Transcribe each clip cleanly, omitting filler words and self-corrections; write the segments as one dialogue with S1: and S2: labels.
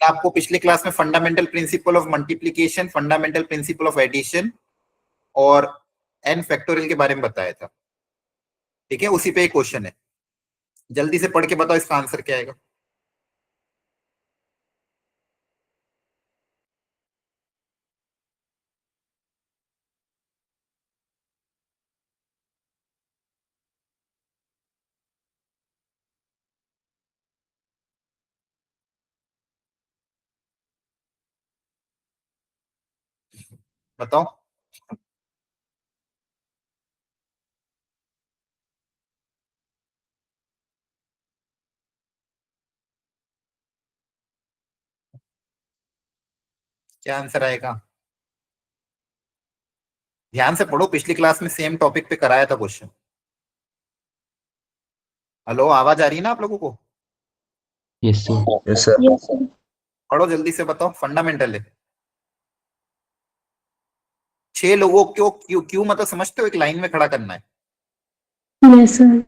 S1: आपको पिछले क्लास में fundamental principle of multiplication, fundamental principle of addition और एन फैक्टोरियल के बारे में बताया था। ठीक है, उसी पे एक क्वेश्चन है, जल्दी से पढ़ के बताओ इसका आंसर क्या आएगा। बताओ। क्या आंसर आएगा? ध्यान से पढ़ो, पिछली क्लास में सेम टॉपिक पे कराया था क्वेश्चन। हेलो, आवाज आ रही है ना आप लोगों को?
S2: Yes sir.
S3: Yes sir.
S1: पढ़ो जल्दी से, बताओ। फंडामेंटल है। 6 लोगों को क्यू क्यू मतलब समझते हो, एक लाइन में खड़ा करना है।
S3: Yes sir.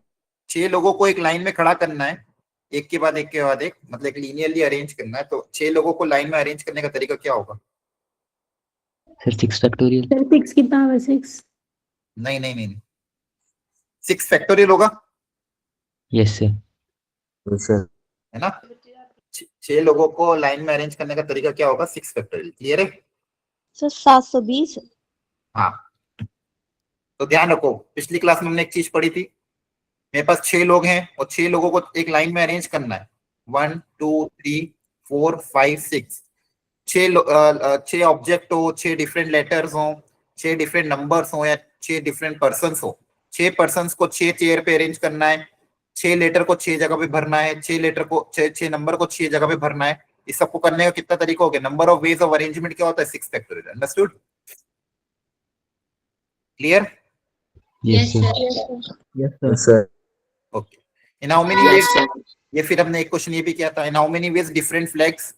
S1: 6 लोगों को एक लाइन में खड़ा करना है, एक के बाद एक के बाद एक, मतलब एक लीनियरली अरेंज करना है। तो 6 लोगों को लाइन में अरेंज करने का तरीका क्या होगा?
S2: Sir 6 factorial.
S3: सर 6 की पावर 6।
S1: नहीं नहीं नहीं, 6 फैक्टोरियल होगा,
S2: यस सर।
S1: है ना। 6 लोगों को लाइन में अरेंज करने का तरीका क्या होगा? 6 फैक्टोरियल। क्लियर है?
S4: सर 720।
S1: हाँ, तो ध्यान रखो, पिछली क्लास में हमने एक चीज पढ़ी थी। मेरे पास 6 लोग हैं और 6 लोगों को एक लाइन में अरेंज करना है। 1 2 3 4 5 6। 6 ऑब्जेक्ट हो, 6 डिफरेंट लेटर्स हो, 6 डिफरेंट नंबर्स हो, या 6 डिफरेंट पर्सन हो। 6 पर्सन को 6 चेयर पे अरेंज करना है। 6 लेटर को 6 जगह पे भरना है। 6 लेटर को 6 नंबर को 6 जगह पे भरना है। इस सबको करने का कितना तरीका हो गया? Number of ways of arrangement क्या होता है? 6 factorial. Understood? Clear?
S2: Yes sir.
S3: Yes sir.
S1: Okay. In how many ways, ये फिर हमने एक क्वेश्चन ये भी किया था, in how many ways different flags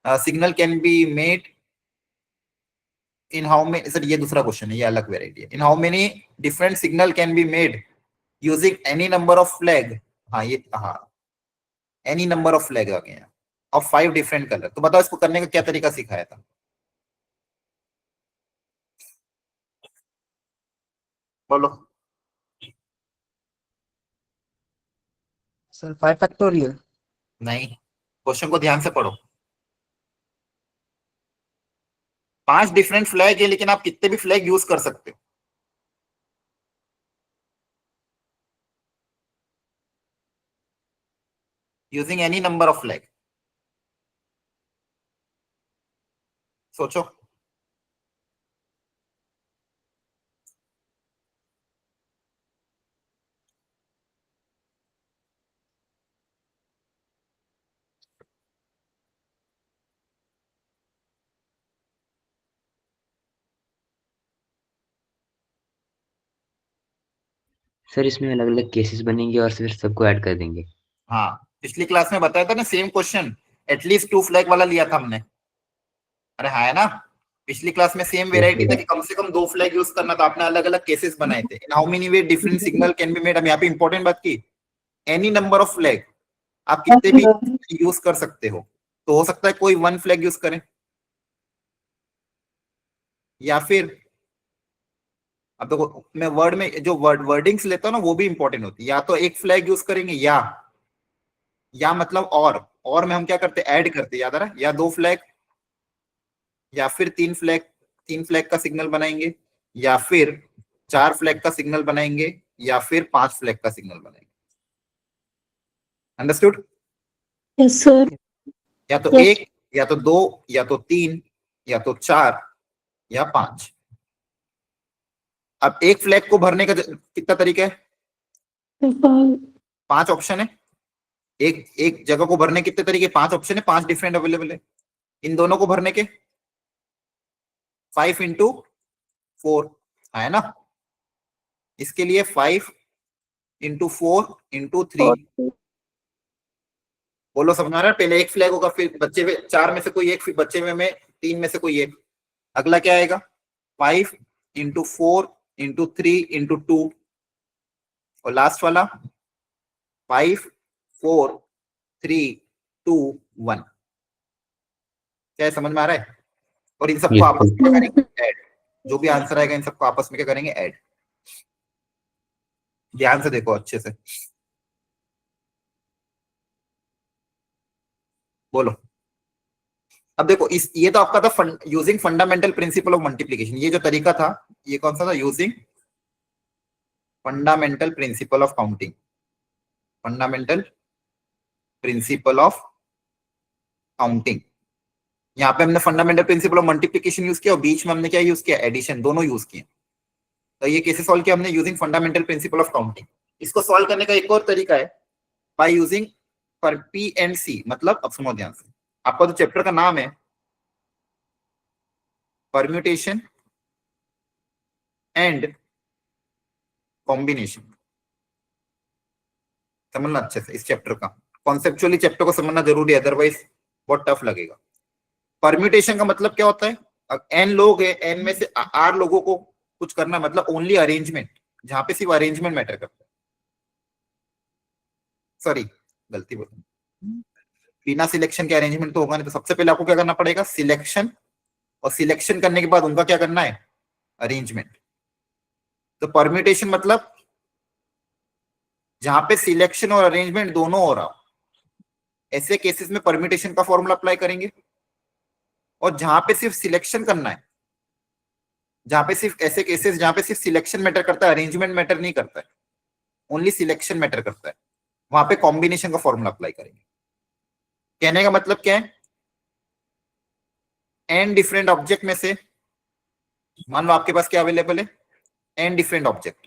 S1: signal can be made, in how many, sir ये दूसरा क्वेश्चन है, ये अलग वेराइटी है। In how many different signal can be made using any number of flag. हाँ ये, हाँ, एनी नंबर ऑफ फ्लैग आ गया, ऑफ 5 डिफरेंट कलर। तो बताओ इसको करने का क्या तरीका सिखाया था? बोलो।
S5: Sir 5 factorial.
S1: नहीं, क्वेश्चन को ध्यान से पढ़ो। 5 डिफरेंट फ्लैग है, लेकिन आप कितने भी फ्लैग यूज कर सकते हो। Using any number of flag. सोचो।
S2: सर इसमें अलग अलग केसेस बनेंगे और फिर सबको ऐड कर देंगे।
S1: हाँ, पिछली क्लास में बताया था ना सेम क्वेश्चन, एटलीस्ट 2 फ्लैग वाला लिया था हमने। अरे हाँ, है ना। पिछली क्लास में सेम वेराइटी था कि कम से कम 2 फ्लैग यूज करना था। आपने अलग अलग केसेस बनाए थे। In how many way different signal can be made, हम यहाँ पे इंपॉर्टेंट बात की, एनी नंबर ऑफ फ्लैग, आप कितने भी यूज कर सकते हो। तो हो सकता है कोई 1 फ्लैग यूज करें, या फिर, अब देखो मैं वर्ड में जो वर्डिंग्स लेता हूँ ना, वो भी इंपॉर्टेंट होती है। या तो 1 फ्लैग यूज करेंगे, या मतलब और में हम क्या करते, ऐड करते, याद आ रहा है? या 2 फ्लैग, या फिर 3 फ्लैग, 3 फ्लैग का सिग्नल बनाएंगे, या फिर 4 फ्लैग का सिग्नल बनाएंगे, या फिर 5 फ्लैग का सिग्नल बनाएंगे। अंडरस्टूड?
S3: Yes sir.
S1: या तो
S3: Yes.
S1: 1, या तो 2, या तो 3, या तो 4, या 5। अब 1 फ्लैग को भरने का कितना तरीका है? 5 ऑप्शन है। एक एक जगह को भरने कितने तरीके? 5 ऑप्शन है, 5 डिफरेंट अवेलेबल है। इन दोनों को भरने के 5 इंटू 4 है ना। इसके लिए 5 इंटू 4 इंटू 3। बोलो, समझ आ रहा है? पहले 1 फ्लैग होगा, फिर बच्चे में 4 में से कोई एक, फिर बच्चे में 3 में से कोई एक। अगला क्या आएगा? 5 इंटू 4 इंटू 3 इंटू 2। और लास्ट वाला 5 4 3 2 1। क्या है, समझ में आ रहा है? और इन सबको
S2: Yes,
S1: आपस
S2: sir.
S1: में क्या करेंगे, ऐड। जो भी आंसर आएगा इन सबको आपस में क्या करेंगे, ऐड। ध्यान से देखो अच्छे से, बोलो। अब देखो इस, ये तो आपका था using fundamental principle of multiplication. ये जो तरीका था ये कौन सा था, using fundamental principle of counting, fundamental principle of counting. यहाँ पे हमने fundamental principle of multiplication use किया और बीच में हमने क्या यूज किया, एडिशन, दोनों यूज किए। तो ये कैसे सॉल्व किया हमने, using fundamental principle of counting. इसको सॉल्व करने का एक और तरीका है बाय यूजिंग पर पी एंड सी। मतलब अब सुनो ध्यान से, आपका जो चैप्टर का नाम है परम्यूटेशन एंड कॉम्बिनेशन, समझना अच्छे से इस चैप्टर का, कॉन्सेप्चुअली चैप्टर को समझना जरूरी है, अदरवाइज बहुत टफ लगेगा। परम्यूटेशन का मतलब क्या होता है, एन लोग है, एन में से आर लोगों को कुछ करना, मतलब ओनली अरेंजमेंट, जहां पे सिर्फ अरेंजमेंट मैटर करता है। सॉरी, गलती बोली, बिना सिलेक्शन के अरेंजमेंट तो होगा नहीं। तो सबसे पहले आपको क्या करना पड़ेगा, सिलेक्शन, और सिलेक्शन करने के बाद उनका क्या करना है, अरेंजमेंट। तो परम्यूटेशन मतलब जहां पे सिलेक्शन और अरेंजमेंट दोनों हो रहा हो, ऐसे केसेस में परम्यूटेशन का फॉर्मूला अप्लाई करेंगे। और जहां पे सिर्फ सिलेक्शन करना है, जहां पे सिर्फ ऐसे केसेस जहां पे सिर्फ सिलेक्शन मैटर करता है, अरेंजमेंट मैटर नहीं करता है, ओनली सिलेक्शन मैटर करता है, वहां पे कॉम्बिनेशन का फॉर्मूला अप्लाई करेंगे। कहने का मतलब क्या है, एन डिफरेंट ऑब्जेक्ट में से, मान लो आपके पास क्या अवेलेबल है, n different object.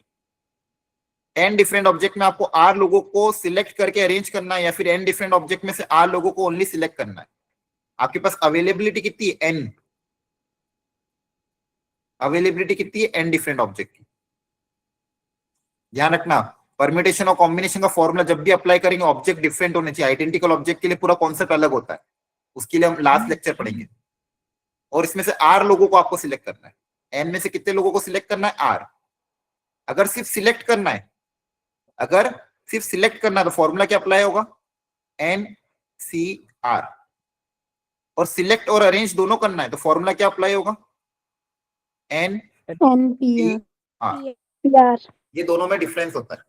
S1: N different object में आपको आर लोगों को सिलेक्ट करके अरेंज करना है, या फिर एन डिफरेंट ऑब्जेक्ट में से आर लोगों को ओनली सिलेक्ट करना है। आपके पास अवेलेबिलिटी कितनी है, एन, अवेलेबिलिटी कितनी है एन डिफरेंट ऑब्जेक्ट की। ध्यान रखना, परम्यूटेशन और कॉम्बिनेशन का फॉर्मूला जब भी अप्लाई करेंगे ऑब्जेक्ट डिफरेंट होने चाहिए। आइडेंटिकल ऑब्जेक्ट के लिए पूरा कॉन्सेप्ट अलग होता है, उसके लिए हम लास्ट लेक्चर पढ़ेंगे। और इसमें से आर लोगों को आपको सिलेक्ट करना है, एन में से कितने लोगों को सिलेक्ट करना है, आर। अगर सिर्फ सिलेक्ट करना है, अगर सिर्फ सिलेक्ट करना है तो फॉर्मूला क्या अप्लाई होगा, एन सी आर। और सिलेक्ट और अरेंज दोनों करना है तो फॉर्मूला क्या अप्लाई होगा, एन
S4: NPR.
S1: आर।
S4: PR.
S1: ये दोनों में डिफरेंस होता है।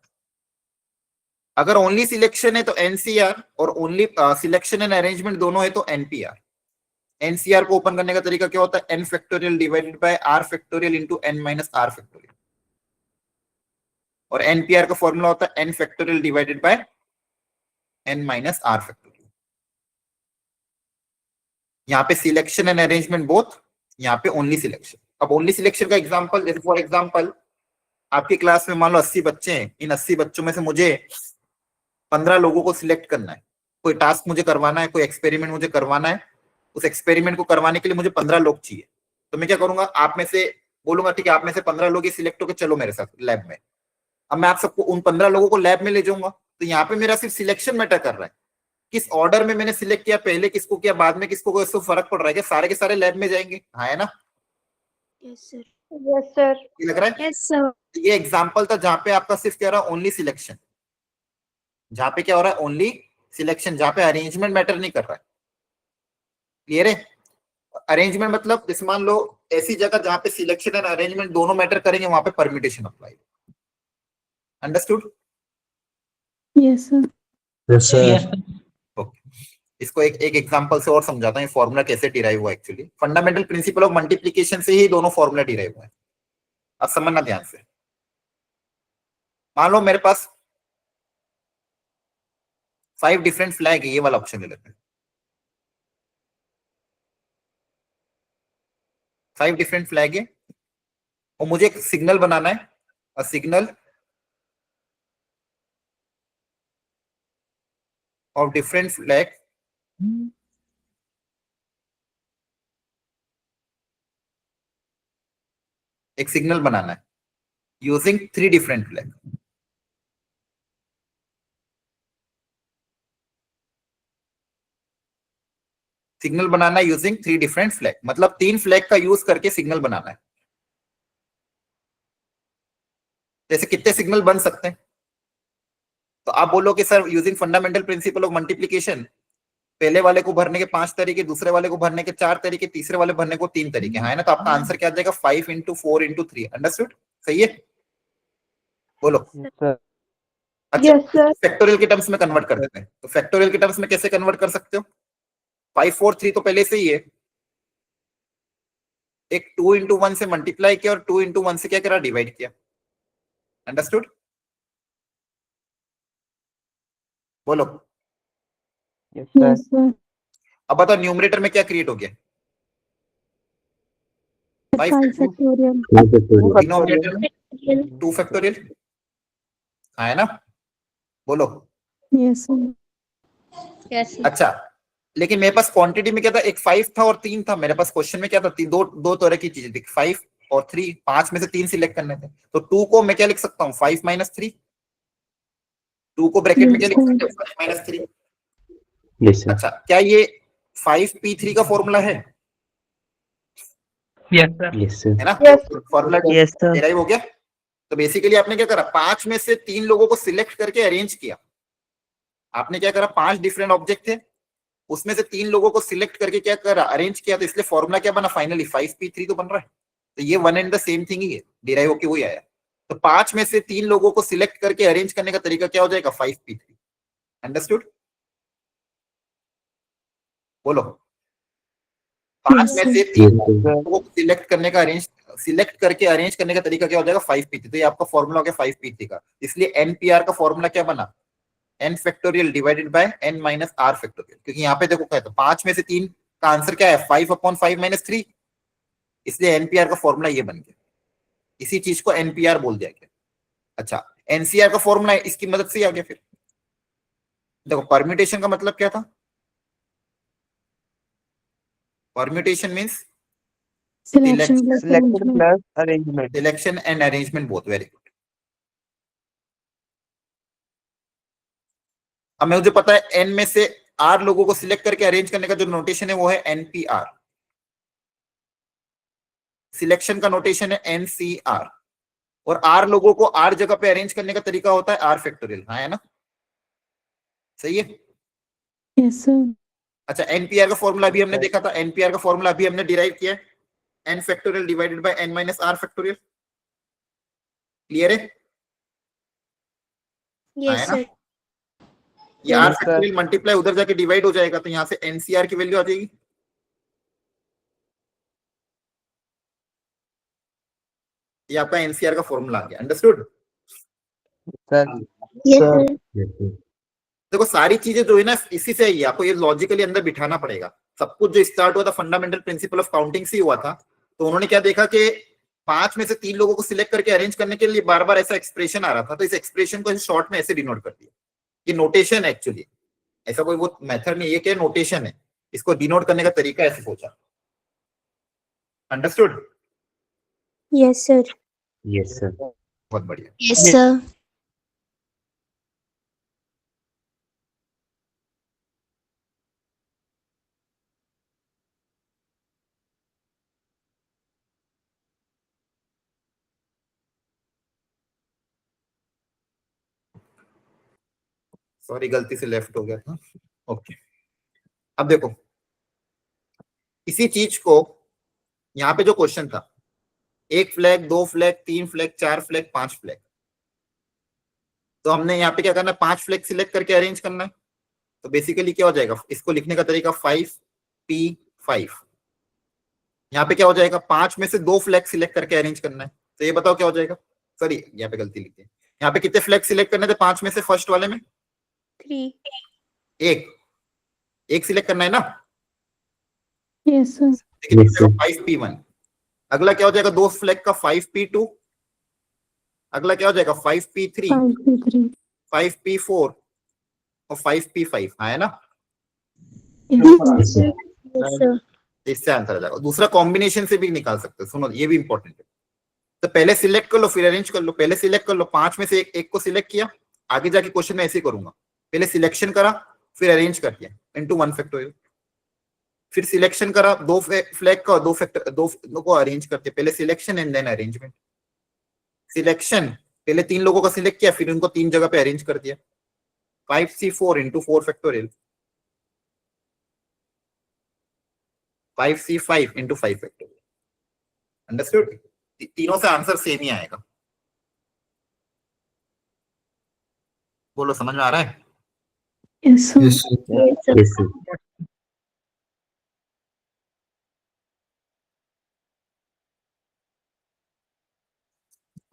S1: अगर ओनली सिलेक्शन है तो एनसीआर, और ओनली सिलेक्शन एंड अरेंजमेंट दोनों है तो एनपीआर। एनसीआर को ओपन करने का तरीका क्या होता है, n factorial divided by r factorial into n minus r factorial. और एनपीआर का फॉर्मूला होता है n factorial divided by n minus r factorial. यहाँ पे सिलेक्शन एंड अरेंजमेंट बोथ, यहाँ पे ओनली सिलेक्शन। अब ओनली सिलेक्शन का एग्जांपल, जैसे फॉर एग्जांपल आपकी क्लास में मान लो 80 बच्चे हैं, इन 80 बच्चों में से मुझे 15 लोगों को सिलेक्ट करना है, कोई टास्क मुझे करवाना है, कोई एक्सपेरिमेंट मुझे करवाना है। उस एक्सपेरिमेंट को करवाने के लिए मुझे 15 लोग चाहिए। तो मैं क्या करूंगा, आप में से बोलूंगा ठीक है आप में से 15 लोग सिलेक्ट होकर चलो मेरे साथ लैब में। अब मैं आप सबको उन 15 लोगों को लैब में ले जाऊंगा, तो यहाँ पे मेरा सिर्फ सिलेक्शन मैटर कर रहा है, किस ऑर्डर में मैंने सिलेक्ट किया, पहले किसको किया बाद में किसको, कोई इसको फर्क पड़ रहा है क्या, सारे के सारे लैब में जाएंगे, हाँ है ना।
S4: Yes, sir.
S5: Yes, sir.
S1: ये लग रहा है,
S4: Yes, sir.
S1: ये एग्जाम्पल था जहां पे आपका सिर्फ क्या रहा है, ओनली सिलेक्शन। जहां पे क्या हो रहा है, ओनली सिलेक्शन, जहां पे अरेंजमेंट मैटर नहीं कर रहा है। क्लियर है, अरेंजमेंट मतलब जैसे मान लो ऐसी जगह जहां पे सिलेक्शन एंड अरेंजमेंट दोनों मैटर करेंगे वहां पे permutation apply. Understood?
S3: Yes, sir.
S6: Yes, sir.
S1: Okay, इसको एक एक एग्जांपल से और समझाता हूँ फॉर्मूला कैसे डिराइव हुआ। Actually fundamental principle of multiplication से ही दोनों फॉर्मूला डिराइव हुए हैं। अब समझना ध्यान से, मान लो मेरे पास 5 डिफरेंट फ्लैग है, ये वाला ऑप्शन ले लेते हैं। 5 डिफरेंट फ्लैग है और मुझे एक सिग्नल बनाना है, और सिग्नल ऑफ डिफरेंट फ्लैग एक सिग्नल बनाना है यूजिंग 3 डिफरेंट फ्लैग। सिग्नल बनाना है यूजिंग 3 डिफरेंट फ्लैग, मतलब 3 फ्लैग का यूज करके सिग्नल बनाना है। जैसे कितने सिग्नल बन सकते हैं, तो आप बोलो कि sir using fundamental principle of multiplication पहले वाले को भरने के 5 तरीके, दूसरे वाले को भरने के 4 तरीके, तीसरे वाले भरने को 3 तरीके, हाँ है ना। तो आपका आंसर क्या आ जाएगा 5 इंटू 4 इंटू 3। अंडरस्टूड? सही है, बोलो।
S5: सर
S1: अच्छा,
S4: Yes, sir.
S1: फैक्टोरियल के टर्म्स में कन्वर्ट कर देते हैं। तो फैक्टोरियल के टर्म्स में कैसे कन्वर्ट कर सकते हो? 5 4 3 तो पहले से ही है, एक 2 इंटू 1 से मल्टीप्लाई किया और 2 इंटू 1 से क्या करा, डिवाइड किया। अंडरस्टूड? बोलो।
S5: Yes sir
S3: Yes, sir.
S1: अब बताओ न्यूमरेटर में क्या क्रिएट हो गया? 5
S3: 5 factorial.
S1: डिनोमिनेटर में 2 फैक्टोरियल, हाँ है ना, बोलो।
S3: Yes, sir.
S4: Yes, sir.
S1: अच्छा, लेकिन मेरे पास क्वांटिटी में क्या था, एक 5 था और 3 था। मेरे पास क्वेश्चन में क्या था, दो तरह की चीजें थी, 5 और 3। 5 में से 3 सिलेक्ट करने थे। तो 2 को मैं क्या लिख सकता हूँ, 5 माइनस 3। 2 को ब्रैकेट में क्या लिख सकते हो, 5 माइनस 3।
S2: Yes sir.
S1: अच्छा, क्या ये 5p3 का फॉर्मूला है?
S5: Yes sir
S2: yes sir.
S1: है ना,
S4: Yes.
S1: Formula
S5: yes sir
S1: derive हो गया। तो बेसिकली आपने क्या करा, 5 में से 3 लोगों को सिलेक्ट करके अरेंज किया। आपने क्या करा, 5 डिफरेंट ऑब्जेक्ट थे, उसमें से 3 लोगों को सिलेक्ट करके क्या करा, अरेंज किया। तो इसलिए फॉर्मूला क्या बना, फाइनली 5p3 तो बन रहा है। तो ये one and the same thing he है, डिराइव होके वही आया। तो 5 में से 3 लोगों को सिलेक्ट करके अरेंज करने का तरीका क्या हो जाएगा, 5p3। अंडरस्टूड? बोलो। 5
S3: Yes,
S1: में
S3: sir.
S1: से 3
S2: Yes, sir.
S1: लोगों को सिलेक्ट करके अरेंज करने का तरीका क्या हो जाएगा, 5p3। तो ये आपका फॉर्मूला हो गया 5p3 का। इसलिए npr का फॉर्मूला क्या बना, n factorial divided bye n minus r factorial. क्योंकि यहाँ पे देखो क्या है, 5 में से 3 का आंसर क्या है, 5/5 माइनस 3। इसलिए npr का फॉर्मूला ये बन गया। इसी चीज को npr बोल दिया गया। अच्छा, ncr का फॉर्मूला इसकी मदद से ही आ गया। फिर देखो, परम्यूटेशन का मतलब क्या था, permutation means
S3: Selection plus
S5: selected
S3: arrangement.
S5: Plus arrangement
S1: selection and arrangement both. Very good. अब मुझे पता है n में से r लोगों को सिलेक्ट करके अरेंज करने का जो नोटेशन है वो है npr। सिलेक्शन का नोटेशन है ncr। और r लोगों को r जगह पे अरेंज करने का तरीका होता है r फैक्टोरियल, हाँ है ना, सही है।
S3: Yes, sir.
S1: अच्छा, npr का फॉर्मूला अभी हमने देखा था, npr का फॉर्मूला अभी हमने डिराइव किया है, n factorial divided bye n minus r factorial. Clear है? हाँ,
S4: Yes,
S1: है ना?
S4: sir.
S1: ये
S5: Yes,
S1: r
S5: sir.
S1: Factorial multiply उधर जाके डिवाइड हो जाएगा, तो यहाँ से ncr की वैल्यू आ जाएगी। ये आपका ncr का फॉर्मूला आ गया। Understood?
S5: Sir
S4: Yes, sir.
S2: Yes, sir.
S1: देखो, सारी चीजें जो है ना इसी से आई है, आपको ये लॉजिकली अंदर बिठाना पड़ेगा। सब कुछ जो स्टार्ट हुआ था फंडामेंटल प्रिंसिपल ऑफ काउंटिंग से हुआ था। तो उन्होंने क्या देखा कि 5 में से 3 लोगों को सिलेक्ट करके अरेंज करने के लिए बार बार ऐसा एक्सप्रेशन आ रहा था। तो इस एक्सप्रेशन को शॉर्ट में ऐसे डिनोट कर दिया। ये नोटेशन एक्चुअली, ऐसा कोई वो मेथड नहीं, ये क्या नोटेशन है, इसको डिनोट करने का तरीका ऐसे सोचा। Understood?
S4: Yes, sir.
S2: Yes, sir.
S1: बहुत बढ़िया।
S4: Yes, sir.
S1: सॉरी, गलती से लेफ्ट हो गया था। ओके, अब देखो इसी चीज को, यहाँ पे जो क्वेश्चन था, 1 flag, 2 flag, 3 flag, 4 flag, 5 flag. तो हमने यहाँ पे क्या करना है, 5 फ्लैग सिलेक्ट करके अरेंज करना है। तो बेसिकली क्या हो जाएगा, इसको लिखने का तरीका 5p5। यहाँ पे क्या हो जाएगा, 5 में से 2 फ्लैग सिलेक्ट करके अरेंज करना है। तो ये बताओ क्या हो जाएगा, सॉरी यहाँ पे गलती लिखी है। यहाँ पे कितने फ्लैग सिलेक्ट करने थे 5 में से, फर्स्ट वाले में
S4: 3.
S1: एक सिलेक्ट करना है ना।
S3: Yes, sir.
S2: Yes, sir.
S1: 5p1। अगला क्या हो जाएगा, 2 फ्लैग का 5p2। अगला क्या हो जाएगा 5p3,
S3: 5p3.
S1: 5p4 और 5p5, हाँ है ना।
S3: Yes, sir.
S2: Yes, sir.
S4: Yes, sir.
S1: इससे आंसर आ जाएगा। दूसरा कॉम्बिनेशन से भी निकाल सकते हो, सुनो ये भी इंपॉर्टेंट है। तो पहले सिलेक्ट कर लो फिर अरेंज कर लो। पहले सिलेक्ट कर लो, 5 में से एक को सिलेक्ट किया। आगे जाके क्वेश्चन में ऐसे ही करूंगा, पहले सिलेक्शन करा फिर अरेंज कर दिया इनटू 1 फैक्टोरियल। फिर सिलेक्शन करा, 2 फ्लैग का, 2 को अरेंज करते, पहले selection and then arrangement. Selection, पहले 3 लोगों का सिलेक्ट किया फिर उनको 3 जगह पे अरेंज कर दिया। 5c4 into 4 factorial. 5C5 into 5 factorial. Understood? तीनों से आंसर सेम ही आएगा। बोलो, समझ में आ रहा है?
S3: Yes, sir.
S4: Yes, sir.
S2: Yes, sir.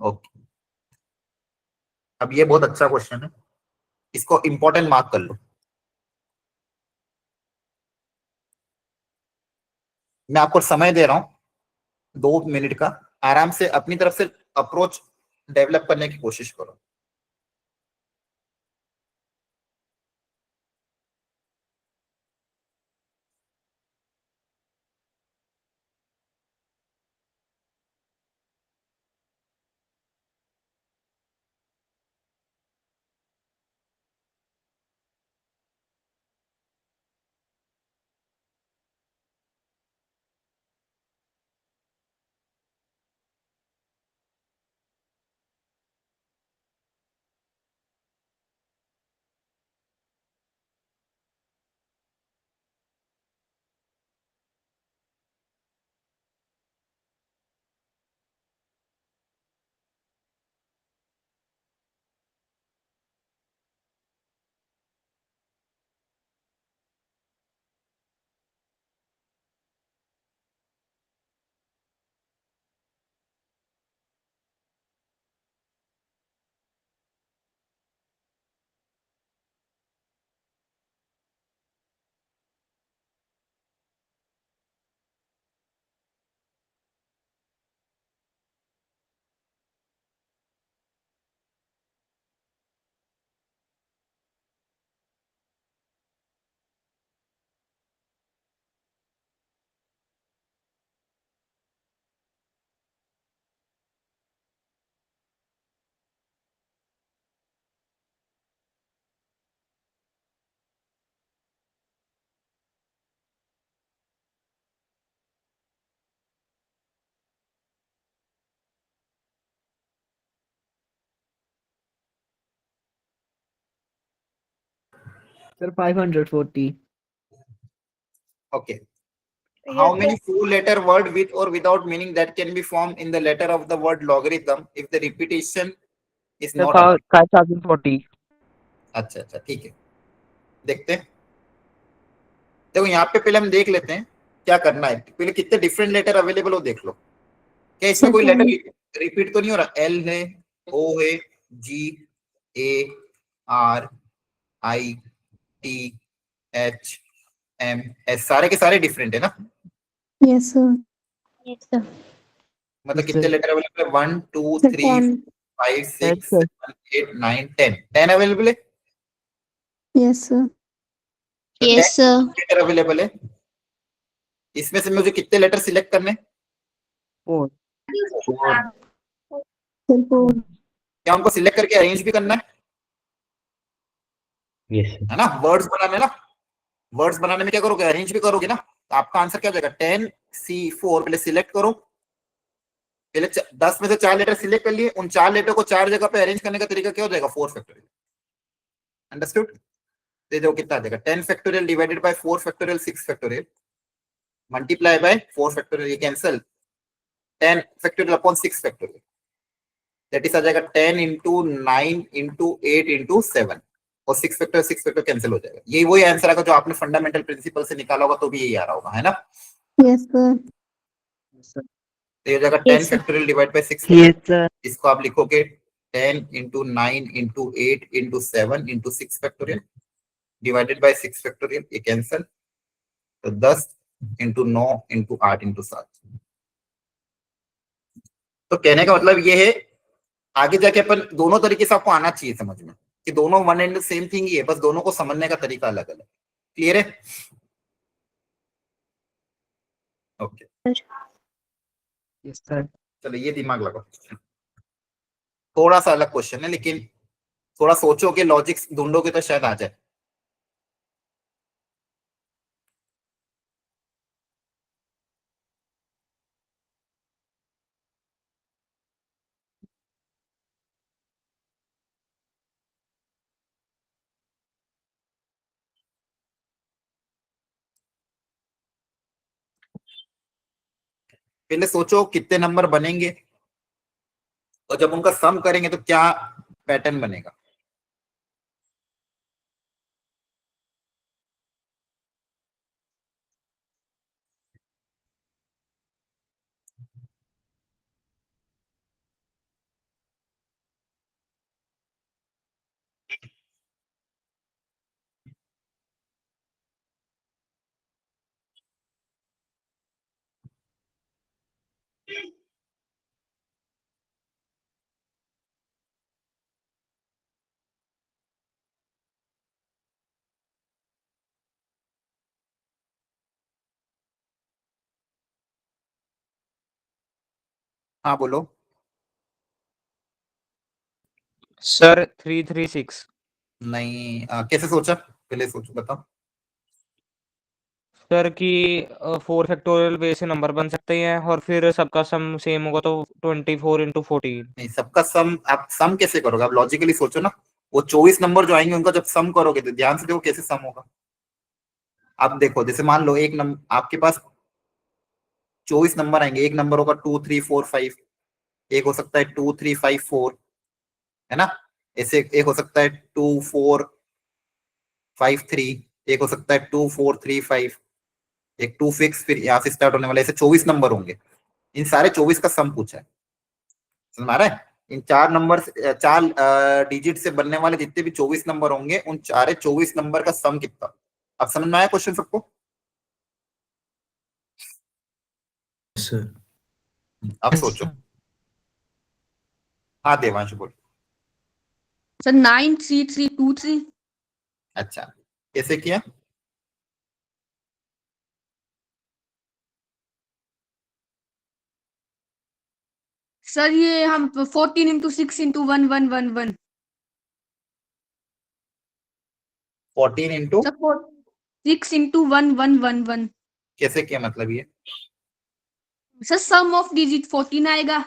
S1: Okay, अब ये बहुत अच्छा क्वेश्चन है, इसको इंपॉर्टेंट मार्क कर लो। मैं आपको समय दे रहा हूं 2 मिनट का, आराम से अपनी तरफ से अप्रोच डेवलप करने की कोशिश करो।
S5: Sir, 540.
S1: Okay. How
S4: Yes,
S1: many four-letter word with or without meaning that can be formed in the letter of the word logarithm if the repetition is
S5: Sir,
S1: not allowed?
S5: 5040.
S1: अच्छा अच्छा, ठीक है, देखते हैं। देखो यहाँ पे पहले हम देख लेते हैं क्या करना है। पहले कितने डिफरेंट लेटर अवेलेबल हो देख लो। क्या इसमें कोई लेटर रिपीट तो नहीं हो रहा? एल है, ओ है, G, A, R, I, T, H, M, S, सारे के सारे डिफरेंट है ना?
S3: Yes, sir.
S4: yes, sir.
S1: मतलब
S5: Yes,
S1: कितने
S5: sir.
S1: लेटर अवेलेबल है? 1 2
S3: Sir,
S1: 3
S3: 10.
S1: 5
S5: Yes,
S1: 6
S5: sir.
S1: 7 8 9 10 10 अवेलेबल है।
S3: Yes, sir.
S1: तो
S4: Yes,
S1: 10
S4: sir.
S1: लेटर अवेलेबल है। इसमें से मुझे कितने लेटर सिलेक्ट करने?
S5: 4.
S1: 4।
S3: Sir, 4.
S1: क्या उनको सिलेक्ट करके अरेंज भी करना
S2: Yes, sir.
S1: है ना? वर्ड्स बनाने ना, वर्ड्स बनाने में क्या करोगे? अरेंज भी करोगे ना। तो आपका आंसर क्या हो जाएगा? 10C4। पहले सिलेक्ट करो, पहले 10 में से 4 लेटर सिलेक्ट कर लिए, उन 4 लेटर को 4 जगह पे अरेंज करने का तरीका क्या हो जाएगा? 4 फैक्टोरियल। अंडरस्टूड? देखो कितना आ जाएगा, 10 factorial divided by 4 factorial 6 factorial multiply by 4 factorial, ये cancel, 10 factorial upon 6 factorial, that is आ जाएगा 10 इंटू 9 इंटू 8 इंटू 7, और 6 फैक्टर कैंसिल हो जाएगा। ये वही आंसर आएगा जो आपने फंडामेंटल प्रिंसिपल से निकाला होगा, तो भी यही आ रहा होगा, है ना?
S3: Yes, sir.
S5: Yes, sir.
S1: तो ये हो जाएगा 10
S4: Yes, sir.
S1: Factorial divide by 6
S5: Yes, sir.
S1: इसको आप लिखोगे 10 into 9 into 8 into 7 into 6 factorial divided bye 6 factorial, ये कैंसिल, तो 10 इंटू 9 इंटू 8 इंटू 7। तो कहने का मतलब ये है, आगे जाके अपन दोनों तरीके से आपको आना चाहिए समझ में कि दोनों one and same thing he है, बस दोनों को समझने का तरीका अलग अलग। क्लियर है? Okay,
S5: Yes, sir.
S1: चलो ये दिमाग लगाओ। थोड़ा सा अलग क्वेश्चन है, लेकिन थोड़ा सोचोगे, लॉजिक ढूंढोगे तो शायद आ जाए। पहले सोचो कितने नंबर बनेंगे और जब उनका सम करेंगे तो क्या पैटर्न बनेगा। हाँ बोलो।
S6: सर 336।
S1: नहीं कैसे सोचा, पहले सोचो बताओ।
S6: सर कि 4 फैक्टोरियल बेस से नंबर बन सकते हैं और फिर सबका सम सेम होगा तो 24 इंटू 14।
S1: नहीं, सबका सम आप सम कैसे करोगे, आप लॉजिकली सोचो ना। वो 24 नंबर जो आएंगे उनका जब सम करोगे तो ध्यान से देखो कैसे सम होगा। आप देखो जैसे मान लो एक नंबर आपके पास 24 नंबर आएंगे, एक नंबर होगा 2 3 4 5, एक हो सकता है 2 3 5 4, है ना। ऐसे एक हो सकता है 2 4 5 3, एक हो सकता है 2 4 3 5, एक 2 6, फिर यहाँ से स्टार्ट होने वाले ऐसे 24 नंबर होंगे। इन सारे 24 का सम पूछा है, समझ में आ रहा है। इन चार नंबर चार डिजिट से बनने वाले जितने भी 24 नंबर होंगे उन सारे 24 नंबर का सम कितना। अब समझ में आया क्वेश्चन सबको।
S7: सर
S1: अब सोचो। हाँ देवांश बोल।
S8: सर 93323।
S1: अच्छा कैसे किया।
S8: सर ये हम 14 into 6 into 1111।
S1: 14 into
S8: sir 6 into 1111।
S1: कैसे किया मतलब ये।
S8: सर सम ऑफ डिजिट 14 आएगा।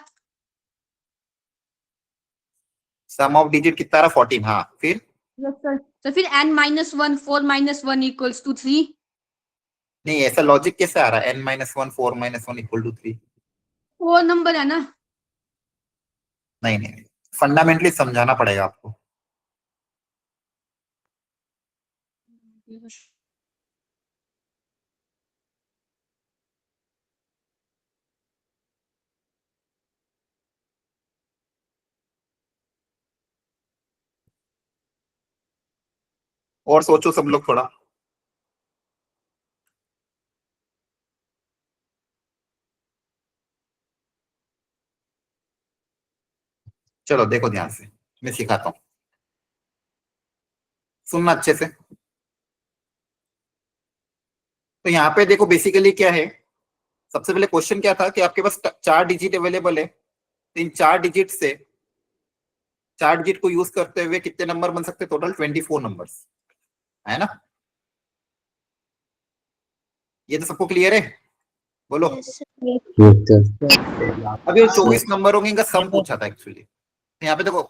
S1: सम ऑफ डिजिट कितना रहा 14, हाँ फिर।
S8: Yes sir. तो फिर n-1 4 - 1 इक्वल्स टू 3।
S1: नहीं ऐसा लॉजिक कैसे आ रहा है, n-1 4 - 1 इक्वल टू 3।
S8: वो नंबर है ना।
S1: नहीं नहीं नहीं, फंडामेंटली समझाना पड़ेगा आपको। और सोचो सब लोग थोड़ा। चलो देखो ध्यान से, मैं सिखाता हूँ, सुनना अच्छे से। तो यहाँ पे देखो बेसिकली क्या है। सबसे पहले क्वेश्चन क्या था कि आपके पास 4 डिजिट अवेलेबल है, तो इन 4 डिजिट से 4 डिजिट को यूज करते हुए कितने नंबर बन सकते हैं, टोटल 24 नंबर्स, है ना। ये तो सबको क्लियर है, बोलो।
S4: Yes, sir.
S1: अभी 24 नंबर होंगे, इनका सम पूछा था एक्चुअली। तो यहाँ पे देखो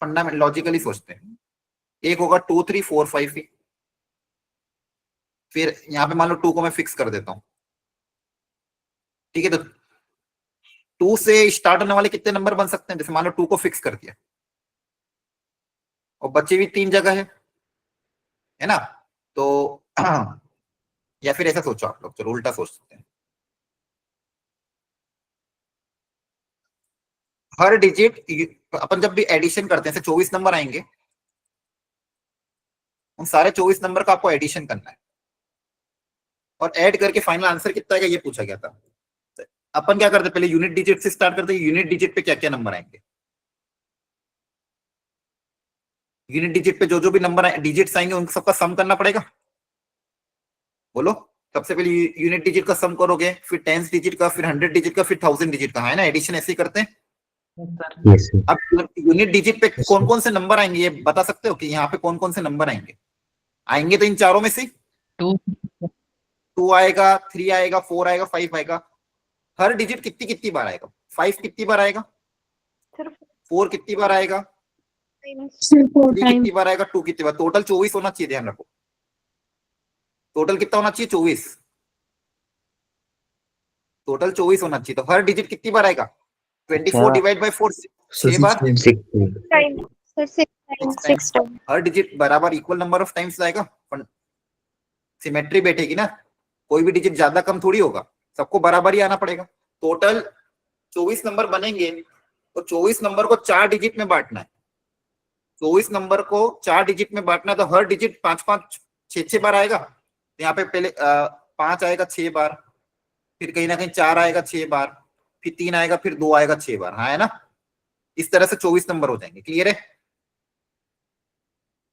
S1: फंडामेंट लॉजिकली सोचते हैं। एक होगा 2 3 4 5, फिर यहाँ पे मान लो 2 को मैं फिक्स कर देता हूँ, ठीक है। तो 2 से स्टार्ट होने वाले कितने नंबर बन सकते हैं, जैसे मान लो 2 को फिक्स कर दिया और बचे भी 3 जगह है ना। तो या फिर ऐसा सोचो आप लोग, चलो उल्टा सोच सकते हैं। हर डिजिट अपन जब भी एडिशन करते हैं 24 नंबर आएंगे, उन सारे 24 नंबर का आपको एडिशन करना है और ऐड करके फाइनल आंसर कितना आएगा ये पूछा गया था। तो अपन क्या करते, पहले यूनिट डिजिट से स्टार्ट करते हैं। यूनिट डिजिट पे क्या क्या नंबर आएंगे, यूनिट डिजिट पे जो जो भी नंबर डिजिट्स आएंगे उन सबका सम करना पड़ेगा। बोलो। सबसे पहले यूनिट डिजिट का सम करोगे, फिर टेंस डिजिट का, फिर 100 डिजिट का, फिर 1000 डिजिट का, है ना। एडिशन ऐसे ही करते हैं।
S2: Yes sir.
S1: अब यूनिट डिजिट पे कौन कौन से नंबर आएंगे ये बता सकते हो कि यहाँ पे कौन कौन से नंबर आएंगे। आएंगे तो इन चारों में से 2 आएगा, 3 आएगा, 4 आएगा, 5 आएगा। हर डिजिट कितनी कितनी बार आएगा, 5 कितनी बार आएगा,
S4: Sir,
S1: 4 कितनी बार आएगा,
S4: times.
S3: Sir, 4
S1: 3
S3: times.
S1: कितनी बार आएगा, 2 कितनी बार। टोटल 24 होना चाहिए, ध्यान रखो। टोटल कितना होना चाहिए, 24। टोटल 24 होना चाहिए, तो हर डिजिट कितनी बार आएगा? 24
S2: अच्छा।
S1: Divide by 4,
S7: Sir,
S1: 6 bar.
S7: 6
S2: 6
S4: time sir 6 time 6 time
S1: her digit बराबर इक्वल नंबर ऑफ टाइम्स आएगा, सिमेट्री बैठेगी ना, कोई भी डिजिट ज्यादा कम थोड़ी होगा, सबको बराबर ही आना पड़ेगा। टोटल 24 नंबर बनेंगे, तो 24 नंबर को 4 डिजिट में बांटना है। 24 नंबर को 4 डिजिट में बांटना है, तो हर डिजिट 5 6 बार आएगा। तो यहाँ पे पहले 5 आएगा 6 बार, फिर कहीं ना कहीं 4 आएगा 6 बार, फिर 3 आएगा, फिर 2 आएगा 6 बार, हाँ है ना। इस तरह से 24 नंबर हो जाएंगे। क्लियर है?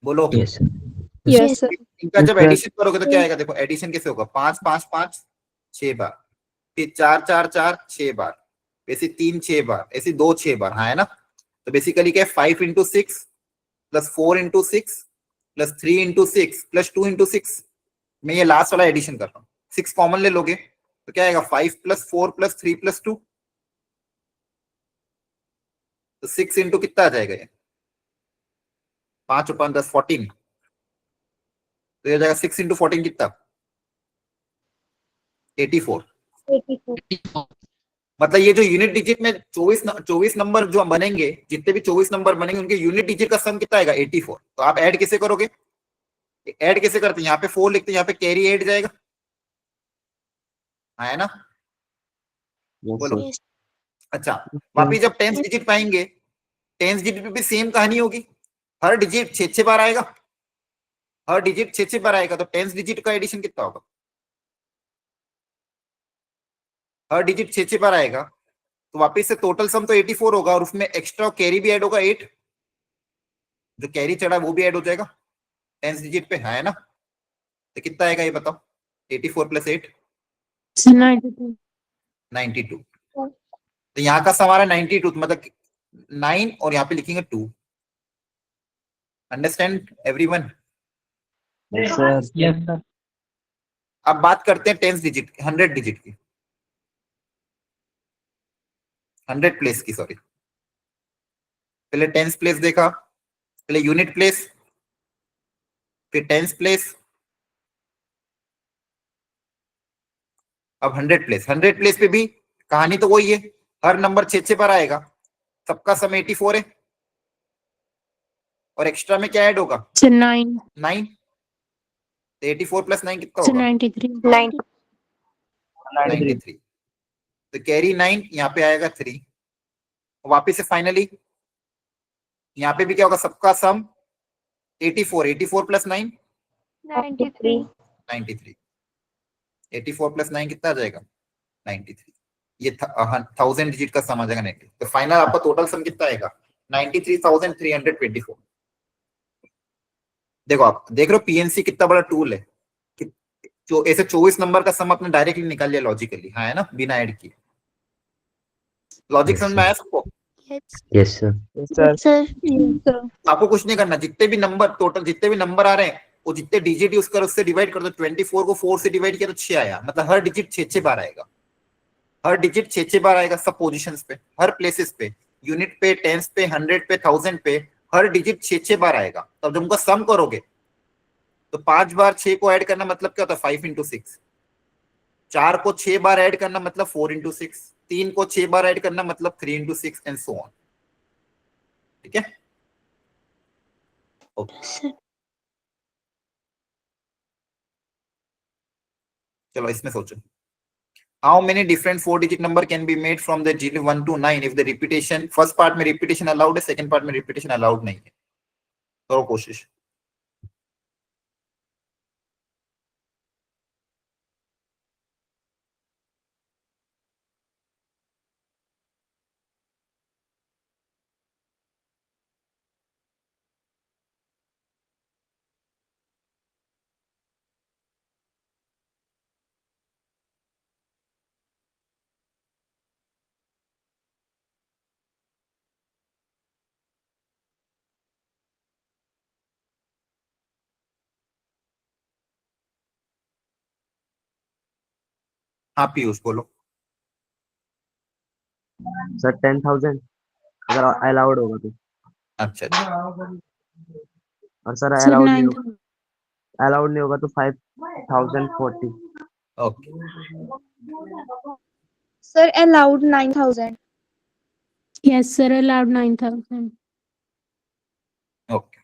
S1: बोलो।
S2: Yes sir.
S3: Yes sir.
S1: इनका जब
S2: Yes, sir.
S1: एडिशन करोगे तो क्या आएगा? देखो एडिशन कैसे होगा, 5 5 5 6 बार, फिर 4 4 4 6 बार, ऐसे 3 6 बार, ऐसे 2 6 बार, हाँ है ना। तो बेसिकली क्या है, 5 into 6 plus 4 into 6 plus 3 into 6 plus 2 into 6। मैं ये लास्ट वाला एडिशन कर रहा हूँ, 6 कॉमन ले लोगे तो क्या आएगा, 5 प्लस 4 प्लस 3 प्लस 2, तो 6 इंटू कितना आ जाएगा ये, 5 और 5 10 14, तो ये हो जाएगा 6 इंटू 14 कितना, 84।
S4: 84
S1: मतलब ये जो यूनिट डिजिट में 24 नंबर जो बनेंगे, जितने भी 24 नंबर बनेंगे उनके यूनिट डिजिट का सम कितना आएगा, 84। तो आप ऐड कैसे करोगे? ऐड कैसे करते हैं, यहाँ पे 4 लिखते हैं, यहाँ पे कैरी 8 जाएगा, हाँ है ना।
S2: यस
S1: बोलो।
S2: सर।
S1: अच्छा, वापिस जब 10th डिजिट पाएंगे, 10th डिजिट में भी सेम कहानी होगी, हर डिजिट 6 बार आएगा, हर डिजिट 6 बार आएगा, तो 10th डिजिट का एडिशन कितना होगा, हर डिजिट 6 बार आएगा, तो वापिस से टोटल सम तो 84 होगा, और उसमें एक्स्ट्रा कैरी भी ऐड होगा 8, जो कैरी चढ़ा वो भी ऐड हो जाएगा 10th डिजिट पे, है ना। तो कितना आएगा ये बताओ, 84 प्लस 8
S3: 92
S1: 92। तो यहाँ का सम हमारा 92, मतलब 9 और यहाँ पे लिखेंगे 2। Understand everyone?
S2: Yes sir.
S5: Yes sir.
S1: अब बात करते हैं 10th डिजिट, 100 डिजिट की, 100 प्लेस की, सॉरी। पहले 10th प्लेस देखा, पहले यूनिट प्लेस, फिर 10th प्लेस, अब 100 प्लेस। 100 प्लेस पे भी कहानी तो वही है, हर नंबर 6 बार आएगा, सबका सम 84 है, और एक्स्ट्रा में क्या ऐड होगा,
S3: 9
S1: 9। 84 प्लस 9 कितना होगा,
S3: 93
S1: 93। तो कैरी 9 यहाँ पे आएगा 3, वापिस से फाइनली यहाँ पे भी क्या होगा, सबका सम 84, 84 प्लस 9
S4: 93
S1: 93, 84 प्लस 9 कितना आ जाएगा, 93। ये 1000 डिजिट का सम आ जाएगा 90। तो फाइनल आपका टोटल सम कितना आएगा, 93,324। देखो आप देख रहे हो पीएनसी कितना बड़ा टूल है, जो ऐसे 24 नंबर का सम अपने डायरेक्टली निकाल लिया लॉजिकली, हाँ है ना, बिना ऐड किए। लॉजिक समझ में आया सबको?
S2: Yes sir.
S5: Sir
S3: sir.
S1: आपको कुछ नहीं करना, जितने भी नंबर टोटल जितने भी नंबर आ रहे हैं वो जितने डिजिट यूज कर उससे डिवाइड कर दो। 24 को 4 से डिवाइड किया तो 6 आया, मतलब हर डिजिट 6 बार आएगा, हर डिजिट 6 बार आएगा, सब पोजीशंस पे, हर प्लेसेस पे, यूनिट पे, टेंस पे, 100 पे, 1000 पे, हर डिजिट 6 बार आएगा। तब जब उनका सम करोगे तो 5 बार 6 को ऐड करना मतलब क्या होता है, 5 इंटू 6। 4 को 6 बार ऐड करना मतलब 4 इंटू 6। 3 को 6 बार ऐड करना मतलब 3 इंटू 6 एंड सो ऑन। ठीक है, ओके। चलो इसमें सोचो, how many different 4-digit number can be made from the digit 1 to 9 if the repetition, first part में repetition allowed है, second part में repetition allowed नहीं है। करो कोशिश। हाँ पीयूष बोलो।
S2: सर 10,000 अगर अलाउड होगा तो।
S1: अच्छा अच्छा,
S2: और सर
S3: सर
S2: अलाउड
S3: 9
S2: नहीं होगा तो 5,040।
S1: Okay.
S4: Sir, allowed 9,000.
S3: Yes, sir. Allowed 9,000.
S1: Okay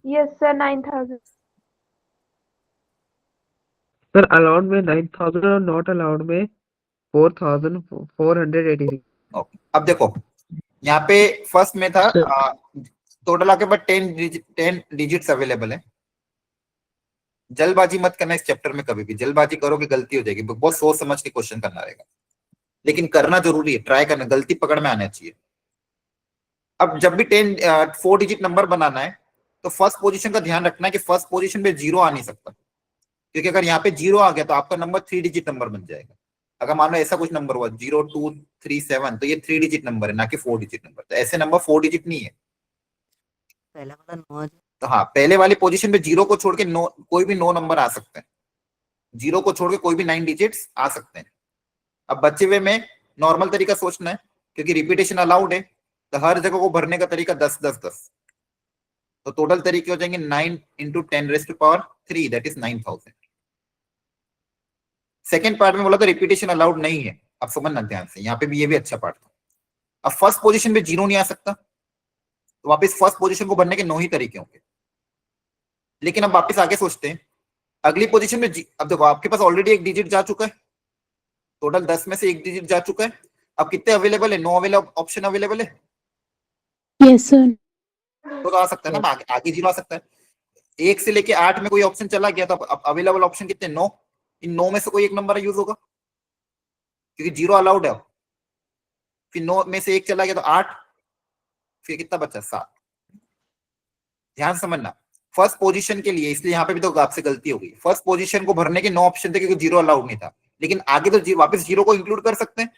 S4: Yes, sir, 9,000.
S5: Sir allowed में 9,000 और नॉट अलाउड में 4,486।
S1: ओके अब देखो यहाँ पे फर्स्ट में था टोटल आपके पास 10 डिजिट्स अवेलेबल है। जल्दबाजी मत करना इस चैप्टर में, कभी भी जल्दबाजी करोगे गलती हो जाएगी, बहुत सोच समझ के क्वेश्चन करना रहेगा, लेकिन करना जरूरी है, ट्राई करना, गलती पकड़ में आना चाहिए। अब जब भी 4 डिजिट नंबर बनाना है तो फर्स्ट पोजीशन का ध्यान रखना है कि फर्स्ट पोजीशन पे 0 आ नहीं सकता, क्योंकि अगर यहाँ पे 0 आ गया तो आपका नंबर 3 डिजिट नंबर बन जाएगा। अगर मान लो ऐसा कुछ नंबर हुआ 0 2 3 7 तो ये 3 डिजिट नंबर है, ना कि 4 डिजिट नंबर। तो ऐसे नंबर 4 डिजिट नहीं है।
S5: पहला वाला 9
S1: तो हाँ, पहले वाली पोजीशन पे 0 को छोड़ के कोई भी 9 नंबर आ सकते हैं, 0 को छोड़ के कोई भी 9 डिजिट्स आ सकते हैं। अब बचे हुए में नॉर्मल तरीका सोचना है, क्योंकि रिपीटेशन अलाउड है, तो हर जगह को भरने का तरीका 10 10 10। तो टोटल तरीके हो जाएंगे 9 into 10⁻³ that is 9,000। Second part में बोला था रिपीटेशन अलाउड नहीं है, अब समझना ध्यान से, यहाँ पे भी ये भी अच्छा पार्ट था। अब फर्स्ट पोजीशन पे 0 नहीं आ सकता, तो वापस फर्स्ट पोजीशन को भरने के 9 ही तरीके होंगे। लेकिन अब वापस आगे सोचते हैं, अगली पोजीशन में अब देखो आपके पास ऑलरेडी एक डिजिट जा चुका है, टोटल 10 में से एक डिजिट जा चुका है। अब कितने अवेलेबल है? 9 अवेलेबल ऑप्शन अवेलेबल है,
S3: Yes, sir.
S1: तो आ सकता है ना, आगे 0 आ सकता है। 1 से लेके 8 में कोई ऑप्शन चला गया तो अब अवेलेबल ऑप्शन कितने? 9। इन 9 में से कोई एक नंबर यूज होगा, क्योंकि 0 अलाउड है। फिर 9 में से एक चला गया तो 8, फिर कितना बचा? 7। ध्यान समझना, फर्स्ट पोजीशन के लिए, इसलिए यहाँ पे भी तो आपसे गलती हो गई। फर्स्ट पोजीशन को भरने के 9 ऑप्शन थे, क्योंकि 0 अलाउड नहीं था, लेकिन आगे तो वापस 0 को इंक्लूड कर सकते हैं।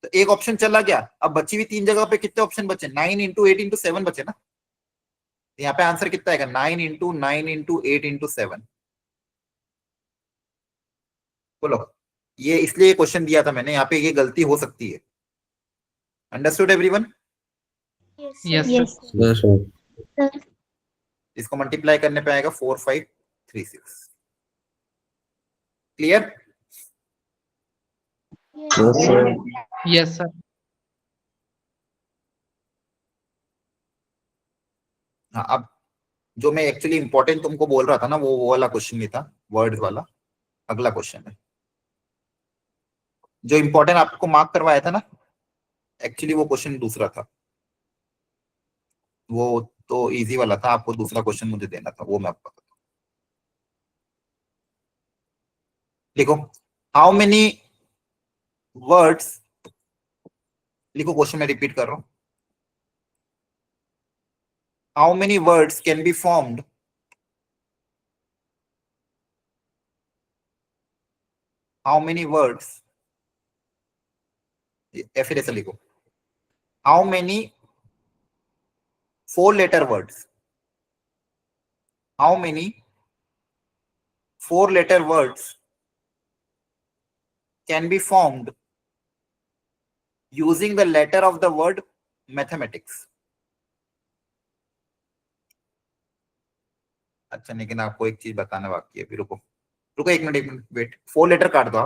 S1: तो एक ऑप्शन चला गया, अब बची हुई 3 जगह पे कितने ऑप्शन बचे? 9 इंटू 8 इंटू 7 बचे ना। यहाँ पे आंसर कितना आएगा? 9 इंटू 9 इंटू 8 इंटू 7। बोलो, ये इसलिए क्वेश्चन दिया था मैंने, यहाँ पे ये गलती हो सकती है। Understood everyone?
S4: Yes,
S8: Yes,
S4: sir.
S7: sir.
S1: इसको मल्टीप्लाई करने पे आएगा 4536। Clear?
S7: Yes, sir.
S5: Yes sir.
S1: हाँ, अब जो मैं एक्चुअली इंपॉर्टेंट तुमको बोल रहा था ना, वो वाला क्वेश्चन नहीं था, वर्ड वाला अगला क्वेश्चन है। जो इंपॉर्टेंट आपको मार्क करवाया था ना, एक्चुअली वो क्वेश्चन दूसरा था, वो तो इजी वाला था, आपको दूसरा क्वेश्चन मुझे देना था, वो मैं आपको बताता हूं। लिखो, हाउ मेनी वर्ड्स, लिखो क्वेश्चन में रिपीट कर रहा हूं। How many words can be formed how many words, या फिर ऐसा लिखो, how many 4-letter words, how many 4-letter words can be formed using the letter of the word mathematics? अच्छा, लेकिन आपको एक चीज बताना बाकी है, फिर रुको रुको, एक मिनट वेट, 4 लेटर काट दो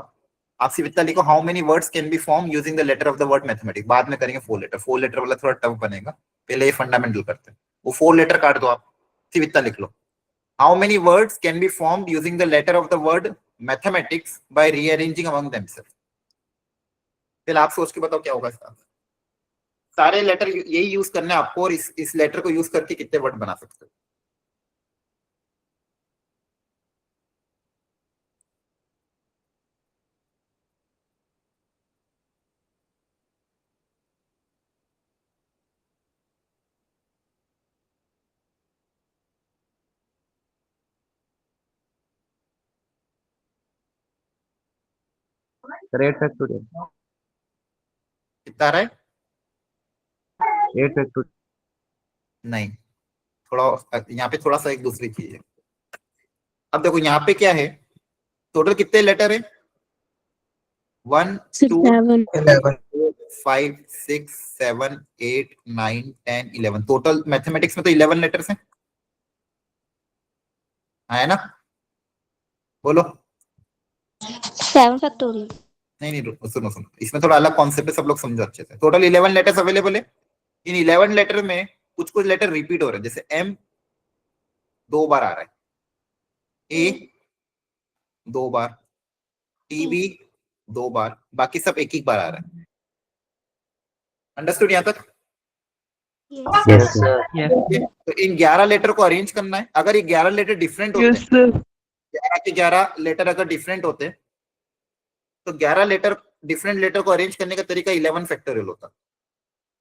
S1: आप सिर्फ इतना लिखो, how many words can be form using the letter of the word mathematics. बाद में करेंगे 4 लेटर वाला, थोड़ा टफ बनेगा, पहले ये फंडामेंटल करते हैं। वो 4 लेटर काट दो आप, सिर्फ इतना लिख लो, how many words can be formed using the letter of the word mathematics by rearranging among themselves? फिर आप सोच के बताओ क्या होगा इसका। सारे लेटर यही यूज करने आपको, और इस लेटर को यूज करके कितने वर्ड बना सकते हो।
S5: रेट फैक्टोरियल,
S1: कितना आ रहा है?
S5: 8 फैक्टोरियल।
S1: नहीं, थोड़ा यहाँ पे थोड़ा सा एक दूसरी चीज है। अब देखो यहाँ पे क्या है, टोटल कितने लेटर है? 1
S3: Sir,
S1: 2
S3: 7.
S1: 5 6 7 8 9 10 11, टोटल मैथमेटिक्स में तो 11 लेटर्स हैं, है ना? बोलो।
S4: 7 factorial.
S1: नहीं नहीं सुनो सुनो, इसमें थोड़ा अलग कॉन्सेप्ट है, सब लोग समझो अच्छे से। टोटल 11 लेटर्स अवेलेबल है। इन 11 लेटर में कुछ कुछ लेटर रिपीट हो रहे हैं, जैसे एम 2 बार आ रहा है, ए 2 बार, टी भी 2 बार, बाकी सब एक एक बार आ रहा है। अंडरस्टूड यहाँ तक?
S2: Yes, sir.
S5: Yes.
S1: तो इन 11 लेटर को अरेंज करना है। अगर ये 11 लेटर डिफरेंट होते
S5: Yes,
S1: हैं,
S5: sir.
S1: 11 के 11 लेटर अगर डिफरेंट होते हैं, तो 11 लेटर डिफरेंट लेटर को अरेंज करने का तरीका 11 फैक्टोरियल होता।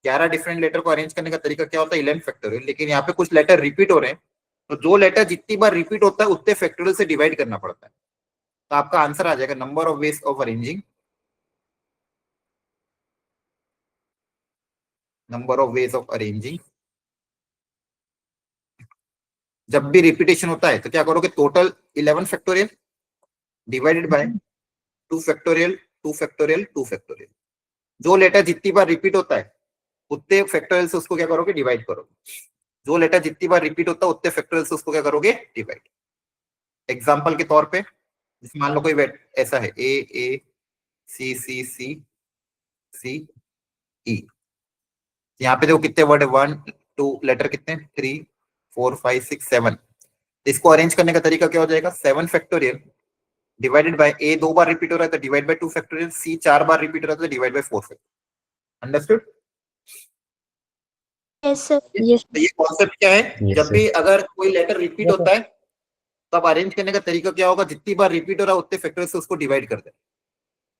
S1: 11 डिफरेंट लेटर को अरेंज करने का तरीका क्या होता है? 11 फैक्टोरियल। लेकिन यहाँ पे कुछ लेटर रिपीट हो रहे हैं, तो जो लेटर जितनी बार रिपीट होता है उतने फैक्टोरियल से डिवाइड करना पड़ता है। तो आपका आंसर आ जाएगा number of ways of arranging, number of ways of arranging. जब भी रिपीटेशन होता है तो क्या करोगे? Total 11 factorial divided bye 2 factorial 2 factorial 2 factorial. जो लेटर जितनी बार रिपीट होता है उतने फैक्टोरियल से उसको क्या करोगे? डिवाइड करोगे। जो लेटर जितनी बार रिपीट होता है उतने फैक्टोरियल से उसको क्या करोगे? डिवाइड। एग्जांपल के तौर पे जैसे मान लो कोई ऐसा है ए सी सी सी सी ई, यहाँ पे देखो कितने वर्ड है, 1 2 लेटर कितने, 3 4 5 6 7। इसको अरेंज करने का तरीका क्या हो जाएगा? 7 फैक्टोरियल डिवाइडेड बाय ए 2 बार रिपीट हो रहा है तो डिवाइड बाय 2 फैक्टोरियल, सी 4 बार रिपीट हो रहा है तो divide by 4 factorial. Understood?
S4: Yes, sir. Yes.
S1: तो ये कॉन्सेप्ट क्या है?
S2: Yes,
S1: जब
S2: sir.
S1: भी अगर कोई लेटर रिपीट होता है तब अरेंज करने का तरीका क्या होगा? जितनी बार रिपीट हो रहा है उतने फैक्टोरियल से उसको डिवाइड कर दे।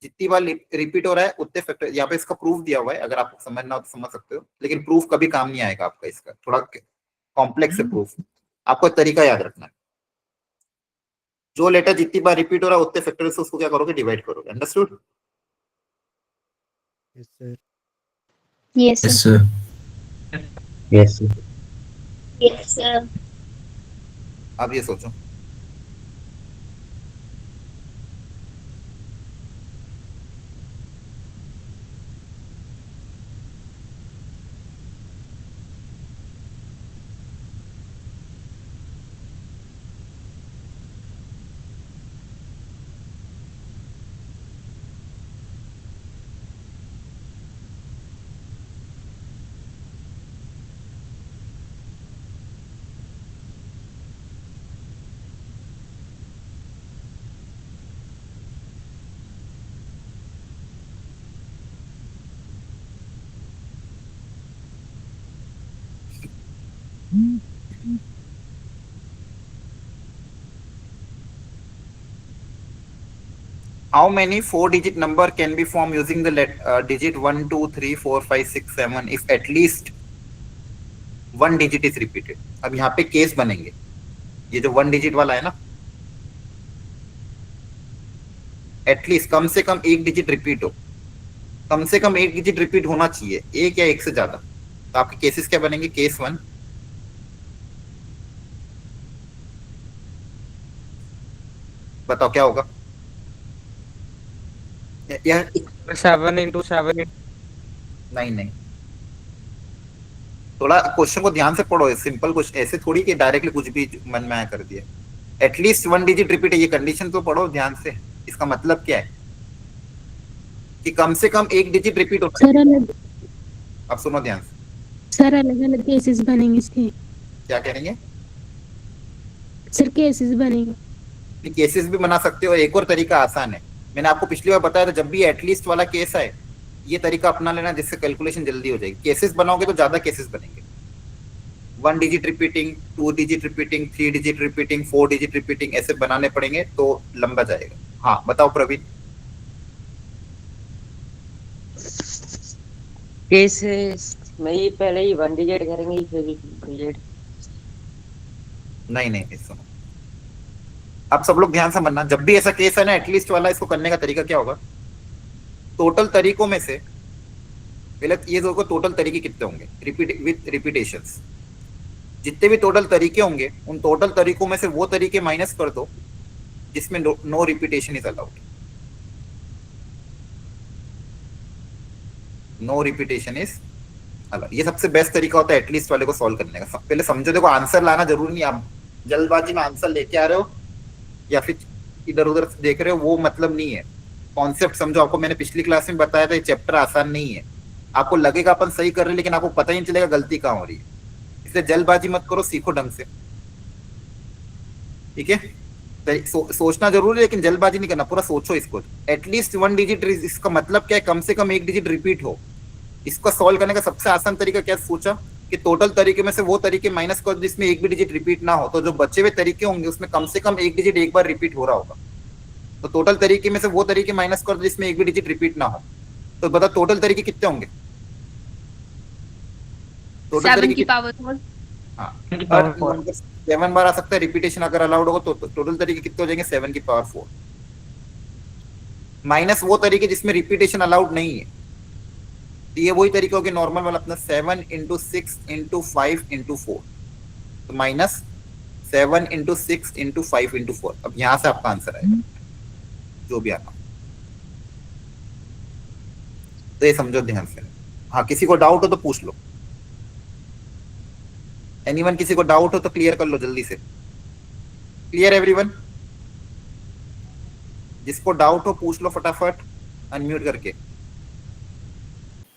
S1: जितनी बार रिपीट हो रहा है उतने फैक्टर, यहाँ पे इसका प्रूफ दिया हुआ है, अगर आपको समझना हो तो समझ सकते हो, लेकिन प्रूफ कभी काम नहीं आएगा आपका, इसका थोड़ा कॉम्प्लेक्स है प्रूफ। आपको तरीका याद रखना है, जो लेटर जितनी बार रिपीट हो रहा है उतने फैक्टोरियल से उसको क्या करोगे? डिवाइड करोगे। Understood?
S7: Yes, sir.
S4: Yes,
S7: Yes,
S4: sir.
S7: sir.
S2: Yes, sir.
S4: Yes, sir.
S1: अब ये सोचो, how many 4-digit number can be formed using the digit 1 2 3 4 5 6 7 if at least 1 digit is repeated? अब यहाँ पे केस बनेंगे, ये जो 1 डिजिट वाला है ना, एटलीस्ट कम से कम 1 डिजिट रिपीट हो, कम से कम 1 डिजिट रिपीट होना चाहिए, 1 या 1 से ज्यादा। तो आपके केसेस क्या बनेंगे? केस 1, बताओ क्या होगा? यह
S6: 7 into 7
S1: नहीं, थोड़ा क्वेश्चन को ध्यान से पढ़ो, सिंपल क्वेश्चन, ऐसे थोड़ी कि डायरेक्टली कुछ भी मन में आया कर दिया। एटलीस्ट 1 डिजिट रिपीट है, ये कंडीशन तो पढ़ो ध्यान से। इसका मतलब क्या है? कि कम से कम 1 डिजिट रिपीट होता है।
S3: सर अलग
S1: अब सुनो ध्यान से,
S3: सर अलग अलग केसेस बनेंगे इसके।
S1: क्या करेंगे?
S3: सर केसेस बनेंगे।
S1: केसेस भी बना सकते हो। एक और तरीका आसान है, मैंने आपको पिछली बार बताया था, जब भी एटलीस्ट वाला केस है ये तरीका अपना लेना, जिससे कैलकुलेशन जल्दी हो जाएगी। केसेस बनाओगे तो ज्यादा केसेस बनेंगे, 1 digit repeating, 2 digit repeating, 3 digit repeating, 4 digit repeating, ऐसे बनाने पड़ेंगे तो लंबा जाएगा। हाँ बताओ प्रवीण।
S2: केसेस में ही पहले ही 1 डिजिट करेंगे फिर 2 डिजिट।
S1: नहीं सुनो, अब सब लोग ध्यान से समझना, जब भी ऐसा केस है ना एटलीस्ट वाला, इसको करने का तरीका क्या होगा? टोटल तरीकों में से पहले ये देखो टोटल तरीके कितने होंगे, रिपीट विद रिपीटेशंस। जितने भी टोटल तरीके होंगे उन टोटल तरीकों में से वो तरीके माइनस कर दो जिसमें no repetition is allowed. No repetition is allowed, ये सबसे बेस्ट तरीका होता है एटलीस्ट वाले को सॉल्व करने का। पहले समझो, देखो आंसर लाना जरूरी नहीं, आप जल्दबाजी में आंसर लेके आ रहे हो या फिर इधर उधर देख रहे हो, वो मतलब नहीं है। कॉन्सेप्ट समझो। आपको मैंने पिछली क्लास में बताया था, ये चैप्टर आसान नहीं है। आपको लगेगा अपन सही कर रहे हैं, लेकिन आपको पता ही नहीं चलेगा गलती कहाँ हो रही है। इसलिए जल्दबाजी मत करो, सीखो ढंग से, ठीक है। सोचना जरूरी है, लेकिन जल्दबाजी नहीं करना, पूरा सोचो इसको। एटलीस्ट 1 डिजिट, इसका मतलब क्या है, कम से कम 1 डिजिट रिपीट हो। इसको सॉल्व करने का सबसे आसान तरीका क्या सोचा कि टोटल तरीके में से वो तरीके माइनस करो जिसमें 1 भी डिजिट रिपीट ना हो। तो जो बचे हुए तरीके होंगे उसमें कम से कम 1 डिजिट एक बार रिपीट हो रहा होगा। तो टोटल तरीके में से वो तरीके माइनस करो जिसमें 1 भी डिजिट रिपीट ना हो। तो बता टोटल तरीके कितने होंगे? टोटल
S8: 7
S1: तरीके
S8: की पावर 4।
S1: हाँ,
S6: 4
S1: 7 बार आ सकता है। रिपीटेशन अगर अलाउड होगा तो टोटल तरीके कितने हो जाएंगे? 7 की पावर 4 माइनस वो तरीके जिसमें रिपीटेशन अलाउड नहीं है। तो ये वही तरीका होगा नॉर्मल वाला अपना 7 × 6 × 5 × 4। तो माइनस 7 × 6 × 5 × 4। अब यहां से आपका आंसर आएगा जो भी आना। तो ये समझो ध्यान से। हाँ, किसी को डाउट हो तो पूछ लो। एनीवन, किसी को डाउट हो तो क्लियर कर लो जल्दी से। Clear everyone? जिसको डाउट हो पूछ लो फटाफट, अनम्यूट करके।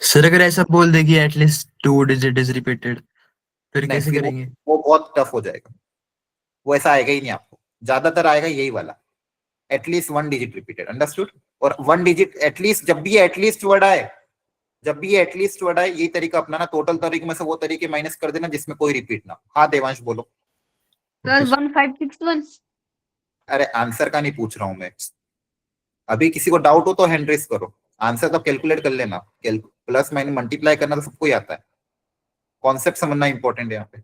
S7: सर अगर ऐसा बोल दे कि एटलीस्ट 2 डिजिट इज रिपीटेड, फिर
S1: नहीं,
S7: कैसे
S1: फिर
S7: करेंगे?
S1: वो बहुत टफ हो जाएगा। वो ऐसा आएगा ही नहीं आपको। ज्यादातर आएगा यही वाला, एटलीस्ट 1 डिजिट रिपीटेड। अंडरस्टूड? और 1 डिजिट एटलीस्ट, जब भी एटलीस्ट वर्ड आए, जब भी एटलीस्ट वर्ड आए, यही तरीका अपनाना। टोटल तरीके में से वो तरीके माइनस कर देना जिसमें कोई रिपीट ना। हाँ देवांश बोलो।
S8: सर 1561।
S1: अरे आंसर का नहीं पूछ रहा हूं मैं अभी। किसी को डाउट हो तो हैंड रेस करो। आंसर तो कैलकुलेट कर लेना। प्लस माइनस मल्टीप्लाई करना तो सबको ही आता है। कॉन्सेप्ट समझना इंपॉर्टेंट है यहाँ पे।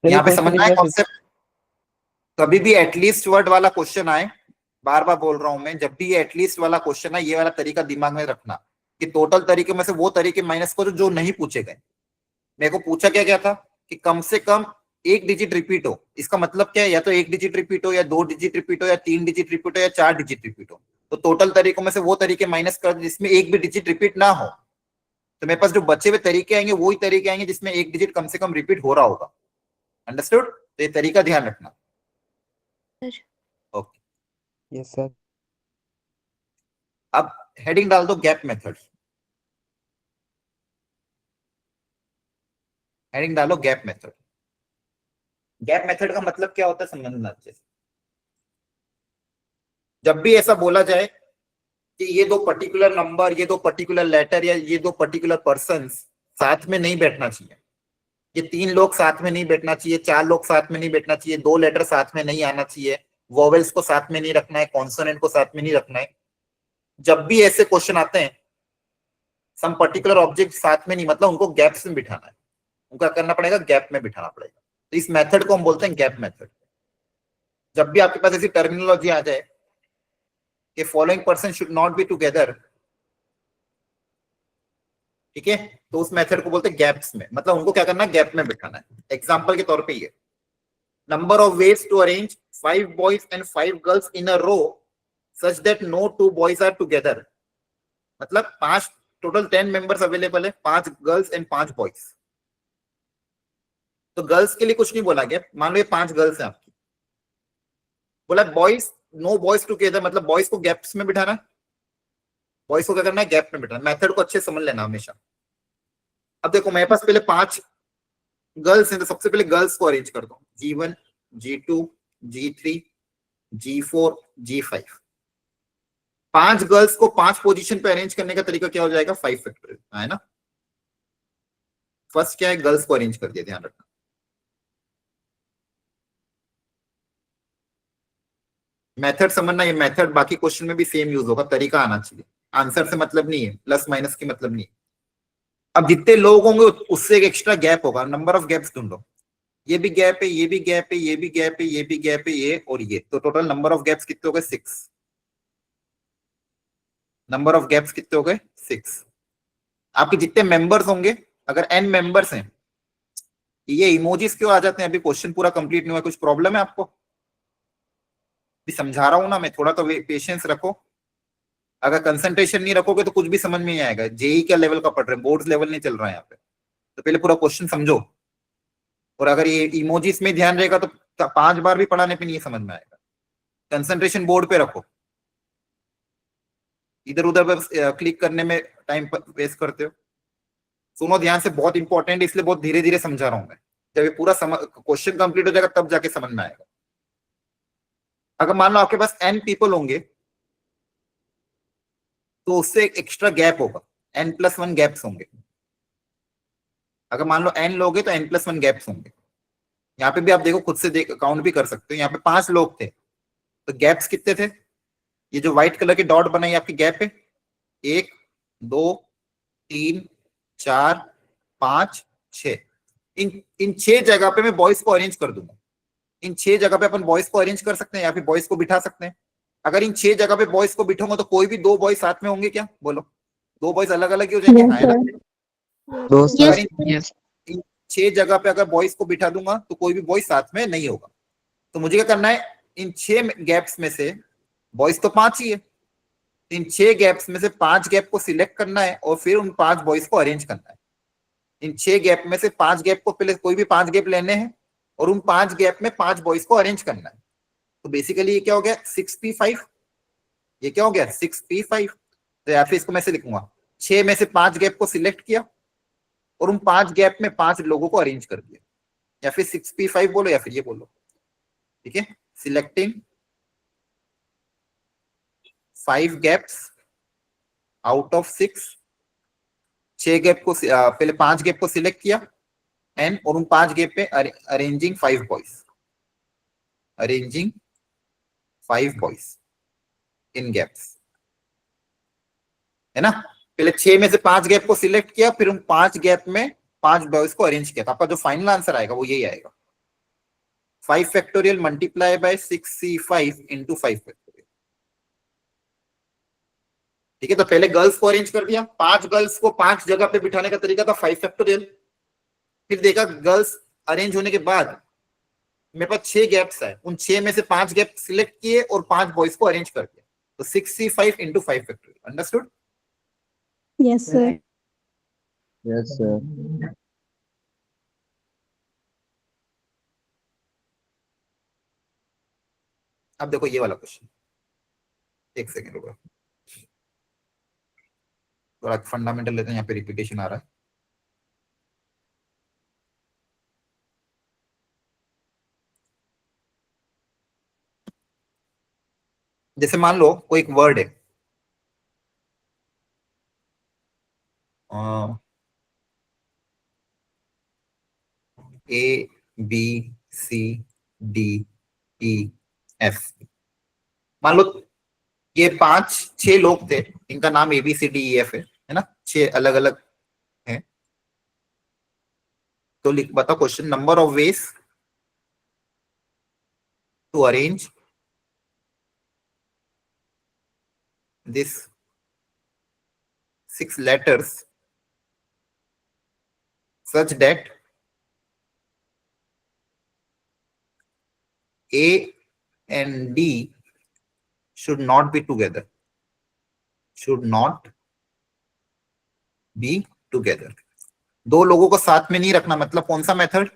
S1: यहाँ पे समझना है कॉन्सेप्ट। कभी भी एटलीस्ट वर्ड वाला क्वेश्चन आए, बार बार बोल रहा हूं मैं, जब भी ये एटलीस्ट वाला क्वेश्चन है, ये वाला तरीका दिमाग में रखना कि टोटल तरीके में से वो तरीके माइनस करो जो नहीं पूछे गए। मेरे को पूछा क्या क्या था कि कम से कम 1 डिजिट रिपीट हो। इसका मतलब क्या है? या तो 1 डिजिट रिपीट हो, या 2 डिजिट रिपीट हो, या 3 डिजिट रिपीट हो, या 4 डिजिट रिपीट हो। तो टोटल तरीकों में से वो तरीके माइनस कर जिसमें 1 भी डिजिट रिपीट ना हो। तो मेरे पास जो बचे हुए तरीके आएंगे वही तरीके आएंगे जिसमें 1 डिजिट कम से कम रिपीट हो रहा होगा। अंडरस्टूड? तो ये तरीका ध्यान रखना। Okay,
S6: yes sir.
S1: अब हेडिंग डाल दो गैप मेथड। हेडिंग डालो गैप मेथड। गैप मेथड का मतलब क्या होता है समझना अच्छे से। जब भी ऐसा बोला जाए कि ये 2 पर्टिकुलर नंबर, ये 2 पर्टिकुलर लेटर, या ये 2 पर्टिकुलर पर्सन साथ में नहीं बैठना चाहिए, ये 3 लोग साथ में नहीं बैठना चाहिए, 4 लोग साथ में नहीं बैठना चाहिए, 2 लेटर साथ में नहीं आना चाहिए, वोवेल्स को साथ में नहीं रखना है, कॉन्सोनेंट को साथ में नहीं रखना है। जब भी ऐसे क्वेश्चन आते हैं, सम पर्टिकुलर ऑब्जेक्ट साथ में नहीं, मतलब उनको गैप्स में बिठाना है। उनका करना पड़ेगा, गैप में बिठाना पड़ेगा। तो इस मेथड को हम बोलते हैं गैप मेथड। जब भी आपके पास ऐसी टर्मिनोलॉजी आ जाए कि following person should not be together, ठीक है, तो उस मेथड को बोलते हैं गैप्स में। मतलब उनको क्या करना है? गैप में बिठाना है। एग्जांपल के तौर पे ये number of ways to arrange 5 boys and 5 girls in a row such that no 2 boys are together. मतलब 5 टोटल 10 मेंबर्स अवेलेबल है, 5 गर्ल्स एंड 5 बॉयज। तो गर्ल्स के लिए कुछ नहीं बोला गया। मान लो ये 5 गर्ल्स हैं आपकी, बोला बॉयज, नो बॉयज टुगेदर, मतलब बॉयज को गैप्स में बिठाना है। बॉयज को क्या करना है? गैप में बिठाना। मेथड को अच्छे से समझ लेना हमेशा। अब देखो मेरे पास पहले 5 गर्ल्स हैं, तो सबसे पहले गर्ल्स को अरेंज कर दो। G1, G2, G3, G4, G5। 5 girls को 5 पोजीशन पे अरेंज करने का तरीका क्या हो जाएगा? 5 फैक्टोरियल, है ना। फर्स्ट क्या है? गर्ल्स को अरेंज कर दिया, ध्यान रखना। मेथड समझना, ये मेथड बाकी क्वेश्चन में भी सेम यूज होगा, तरीका आना चाहिए। आंसर से मतलब नहीं है, प्लस माइनस की मतलब नहीं है। अब जितने लोग होंगे उससे एक एक्स्ट्रा गैप होगा। नंबर ऑफ गैप्स ढूंढो। ये भी गैप है, ये भी गैप है, ये भी गैप है, ये भी गैप है, ये और ये। तो टोटल नंबर ऑफ गैप्स कितने हो गए? 6। नंबर ऑफ गैप्स कितने हो गए? 6। आपके जितने मेंबर्स होंगे, अगर n मेंबर्स हैं, ये इमोजीज क्यों आ जाते हैं? अभी क्वेश्चन पूरा कंप्लीट नहीं हुआ, कुछ प्रॉब्लम है आपको? भी समझा रहा हूं ना मैं, थोड़ा तो पेशेंस रखो। अगर कंसंट्रेशन नहीं रखोगे तो कुछ भी समझ में नहीं आएगा। जेई क्या लेवल का पढ़ रहे हैं, बोर्ड लेवल नहीं चल रहा है यहाँ पे। तो पहले पूरा क्वेश्चन समझो। और अगर ये इमोजीज में ध्यान रहेगा तो 5 बार भी पढ़ाने पे नहीं समझ में आएगा। कंसंट्रेशन बोर्ड पे रखो। इधर उधर बस क्लिक करने में टाइम वेस्ट करते हो। सुनो ध्यान से, बहुत इंपॉर्टेंट, इसलिए बहुत धीरे धीरे समझा रहा हूं मैं। जब ये पूरा क्वेश्चन कंप्लीट हो जाएगा तब जाके समझ में आएगा। अगर मान लो आपके पास n पीपल होंगे तो उससे एक एक्स्ट्रा गैप होगा, n+1 गैप्स होंगे। अगर मान लो n लोगे तो n+1 गैप्स होंगे। यहाँ पे भी आप देखो, खुद से काउंट भी कर सकते हो। यहाँ पे 5 लोग थे तो गैप्स कितने थे? ये जो व्हाइट कलर की डॉट बनाई आपकी गैप है, 1 2 3 4 5 6। इन 6 जगह पे मैं बॉयज को अरेंज कर दूंगा। इन 6 जगह पे अपन बॉयज को अरेंज कर सकते हैं या फिर बॉयज को बिठा सकते हैं। अगर इन 6 जगह पे बॉयज को बिठाऊंगा तो कोई भी 2 बॉयज साथ में होंगे क्या? बोलो, 2 बॉयज अलग अलग ही हो जाएंगे?
S3: Yes,
S1: हाँ,
S3: sir.
S1: अलग।
S7: दोस्त
S1: अगर
S7: यस
S1: इन 6 जगह पे अगर बॉयज को बिठा दूंगा तो कोई भी बॉयज साथ में नहीं होगा। तो मुझे क्या करना है, इन 6 गैप्स में से बॉयज तो 5 ही है, इन 6 गैप्स में से 5 गैप को सिलेक्ट करना है और फिर उन 5 बॉयज को अरेंज करना है। इन 6 गैप में से 5 गैप को पहले कोई भी 5 गैप लेने हैं और उन 5 गैप में 5 बॉयज को अरेंज करना है। तो बेसिकली ये क्या हो गया, 6p5। ये क्या हो गया, 6p5। तो या फिर इसको मैं से लिखूंगा, 6 में से 5 गैप को सिलेक्ट किया और उन 5 गैप में 5 लोगों को अरेंज कर दिया। या फिर 6p5 बोलो या फिर ये बोलो, ठीक है। Selecting 5 gaps out of 6 gap को पहले 5 गैप को सिलेक्ट किया एंड और उन 5 गैप पे arranging 5 boys, arranging 5 boys in gaps, है ना। पहले 6 में से 5 गैप को सिलेक्ट किया, फिर उन 5 गैप में 5 बॉयज को अरेंज किया। तो आपका जो फाइनल आंसर आएगा वो यही आएगा, 5 factorial multiply bye 6c5 into 5 factorial. ठीक है, तो पहले गर्ल्स को अरेंज कर दिया, 5 गर्ल्स को 5 जगह पे बिठाने का तरीका था 5 फैक्टोरियल। फिर देखा गर्ल्स अरेंज होने के बाद मेरे पास 6 गैप्स है, उन 6 में से 5 गैप सिलेक्ट किए और 5 बॉयज को अरेंज कर दिया। तो 6c5 into 5 factorial. Understood?
S3: Yes, sir.
S9: Yes sir.
S1: अब देखो ये वाला क्वेश्चन, एक सेकेंड रुको, थोड़ा फंडामेंटल लेते हैं, यहाँ पे रिपीटेशन आ रहा है। जैसे मान लो कोई एक वर्ड है, A B C D E F. मान लो ये 5-6 लोग थे, इनका नाम A B C D E F है ना, 6 अलग अलग है। तो लिख बताओ question, number of ways to arrange this 6 letters such that A and D should not be together, should not be together। 2 लोगों को साथ में नहीं रखना, मतलब कौन सा मेथड?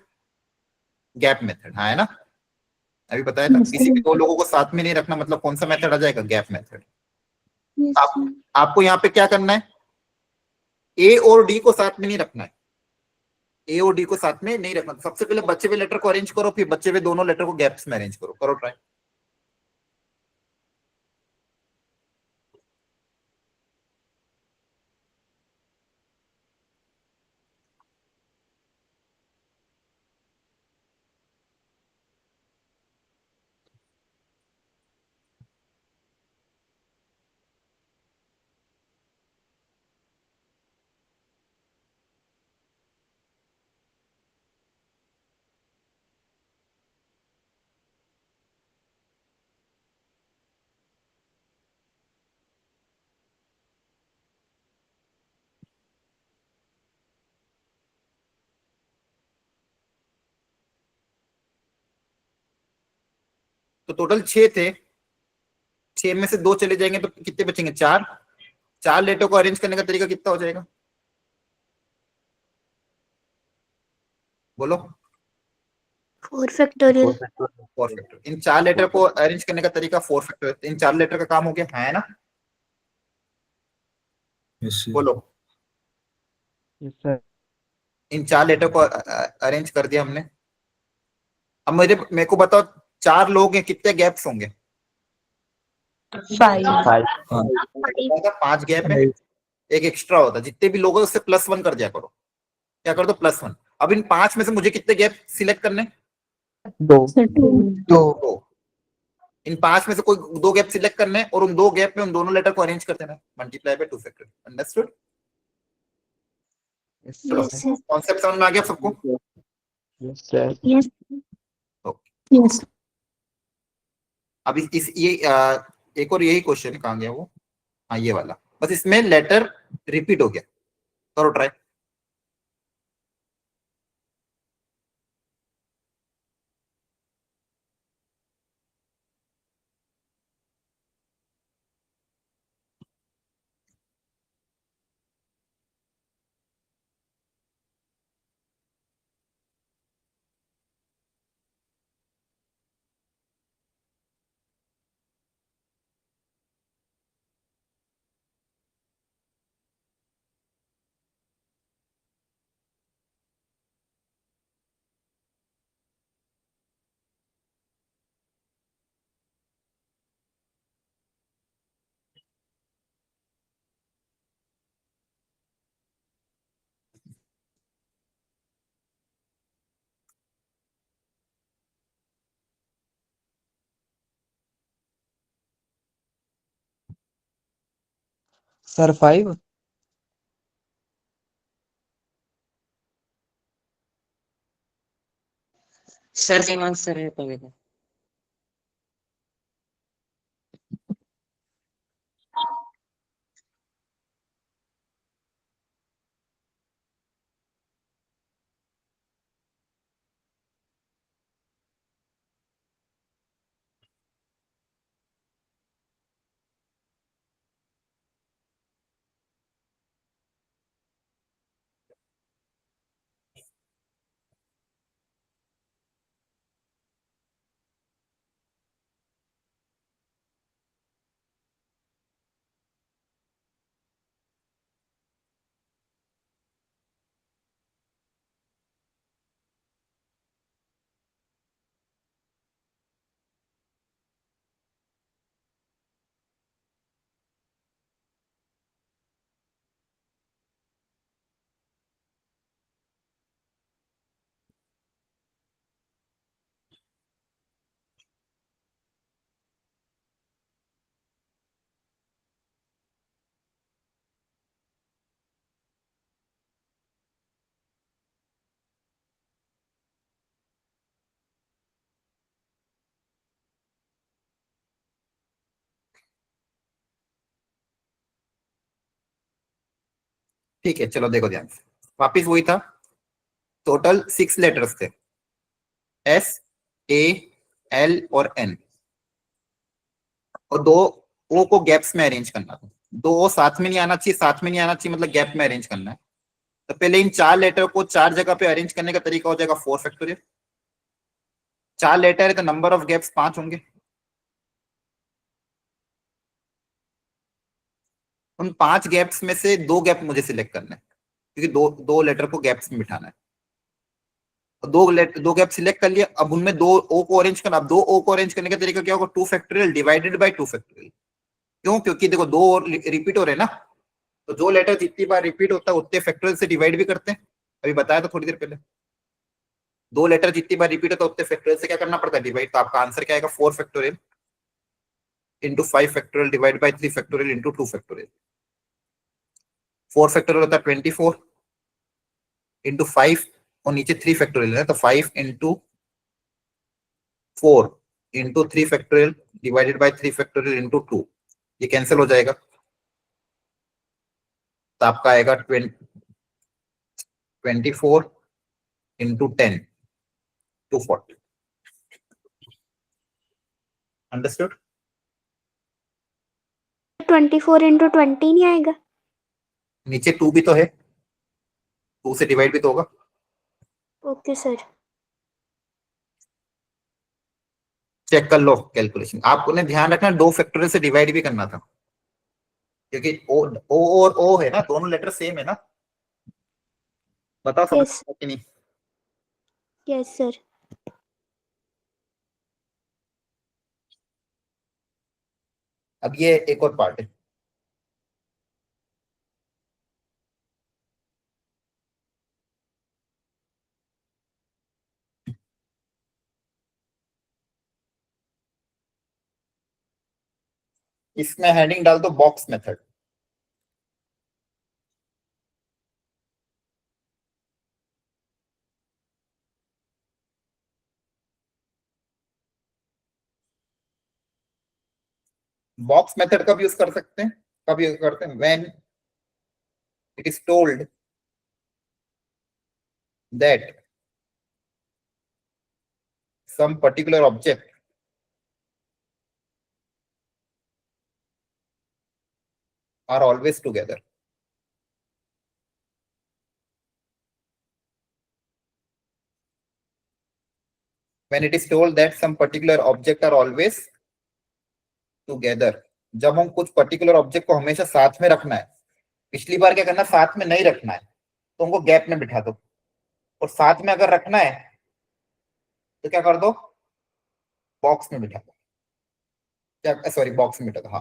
S1: गैप मेथड, हाँ है ना, अभी बताया था।
S3: Yes,
S1: किसी भी
S3: sir.
S1: 2 लोगों को साथ में नहीं रखना, मतलब कौन सा मेथड आ जाएगा? Gap method.
S3: Yes, sir.
S1: आपको यहाँ पे क्या करना है, ए और डी को साथ में नहीं रखना है, ए और डी को साथ में नहीं रखना। सबसे पहले बचे हुए लेटर को अरेंज करो, फिर बचे हुए दोनों लेटर को गैप्स में अरेंज करो। करो ट्राई। तो टोटल 6 थे, 6 में से 2 चले जाएंगे तो कितने बचेंगे? 4। 4 लेटर को अरेंज करने का तरीका कितना हो जाएगा? बोलो।
S4: 4 फैक्टोरियल।
S1: 4 फैक्टर। इन 4 लेटर को अरेंज करने का तरीका 4 फैक्टर। इन 4 लेटर का काम हो गया, है ना। बोलो।
S6: Yes sir.
S1: इन 4 लेटर को अरेंज कर दिया हमने। अब मेरे को बताओ, 4 लोग हैं, कितने गैप्स होंगे? 5 गैप है, एक एक्स्ट्रा होता है। जितने भी लोग हैं उससे +1 कर दिया करो। क्या कर दो? +1। अब इन 5 में से मुझे कितने गैप सिलेक्ट करने?
S3: Sir, 2.
S1: 2। इन 5 में से कोई 2 गैप सिलेक्ट करने हैं और उन 2 गैप में उन दोनों लेटर को अरेंज कर देना, multiply by 2 factor. Understood?
S2: Yes
S4: Yes,
S2: sir.
S4: sir.
S1: Concept समझ में आ गया सबको?
S2: Yes sir.
S4: Yes.
S3: Yes.
S1: अब इस ये एक और यही क्वेश्चन है, कहाँ गया वो? हाँ, ये वाला। बस इसमें लेटर रिपीट हो गया। करो try.
S5: Sir 5।
S2: Sir same answer है पहले का।
S1: ठीक है, चलो देखो ध्यान से। वापिस वही था। टोटल 6 लेटर्स थे, S, A, L और N। और 2 O को गैप्स में अरेंज करना था। 2 O साथ में नहीं आना चाहिए, साथ में नहीं आना चाहिए, मतलब गैप में अरेंज करना है। तो पहले इन 4 लेटर को 4 जगह पे अरेंज करने का तरीका हो जाएगा 4 फैक्टोरियल। 4 लेटर है तो नंबर ऑफ गैप्स 5 होंगे। उन 5 गैप्स में से 2 गैप मुझे सिलेक्ट करना है, क्योंकि दो लेटर को गैप्स में बिठाना है। तो 2 गैप सिलेक्ट कर लिया। अब उनमें 2 O को अरेंज करना। अब 2 O को अरेंज करने का तरीका क्या होगा? 2 फैक्टोरियल डिवाइडेड बाय 2 फैक्टोरियल। क्यों? क्योंकि देखो 2 और रिपीट हो रहे हैं ना, तो जो लेटर जितनी बार रिपीट होता है उतने फैक्टोरियल से डिवाइड भी करते हैं। अभी बताया था थोड़ी देर पहले। 2 लेटर जितनी बार रिपीट होता है उतने फैक्टोरियल से क्या करना पड़ता है? डिवाइड। तो आपका आंसर क्या आएगा? 4 factorial into 5 factorial divide by 3 factorial into 2 factorial. 4 factorial होता है 24 इंटू 5 और नीचे 3 फैक्टोरियल है, तो 5 into 4 into 3 factorial divided bye 3 factorial into 2। ये कैंसिल हो जाएगा, तो आपका आएगा 24 इंटू 10 240। अंडरस्टूड?
S4: 24 into 20 नहीं आएगा?
S1: नीचे 2 भी तो है, 2 से डिवाइड भी तो होगा।
S4: Okay sir.
S1: चेक कर लो कैलकुलेशन। आपको ने ध्यान रखना 2 फैक्टोरियल से डिवाइड भी करना था। क्योंकि ओ और ओ है ना, दोनों लेटर सेम है ना। बताओ समझ
S4: Yes.
S1: में कि नहीं।
S4: Yes, sir.
S1: अब ये एक और पार्ट है। इसमें हेडिंग डाल दो बॉक्स मेथड। बॉक्स मेथड कब यूज कर सकते हैं, कब यूज करते हैं, when it is told that some particular object are always together. When it is told that some particular object are always together, जब हम कुछ पर्टिकुलर ऑब्जेक्ट को हमेशा साथ में रखना है, पिछली बार क्या करना, साथ में नहीं रखना है तो उनको गैप में बिठा दो, और साथ में अगर रखना है तो क्या कर दो, बॉक्स में बिठा दो, सॉरी बॉक्स में बिठा दो। हाँ,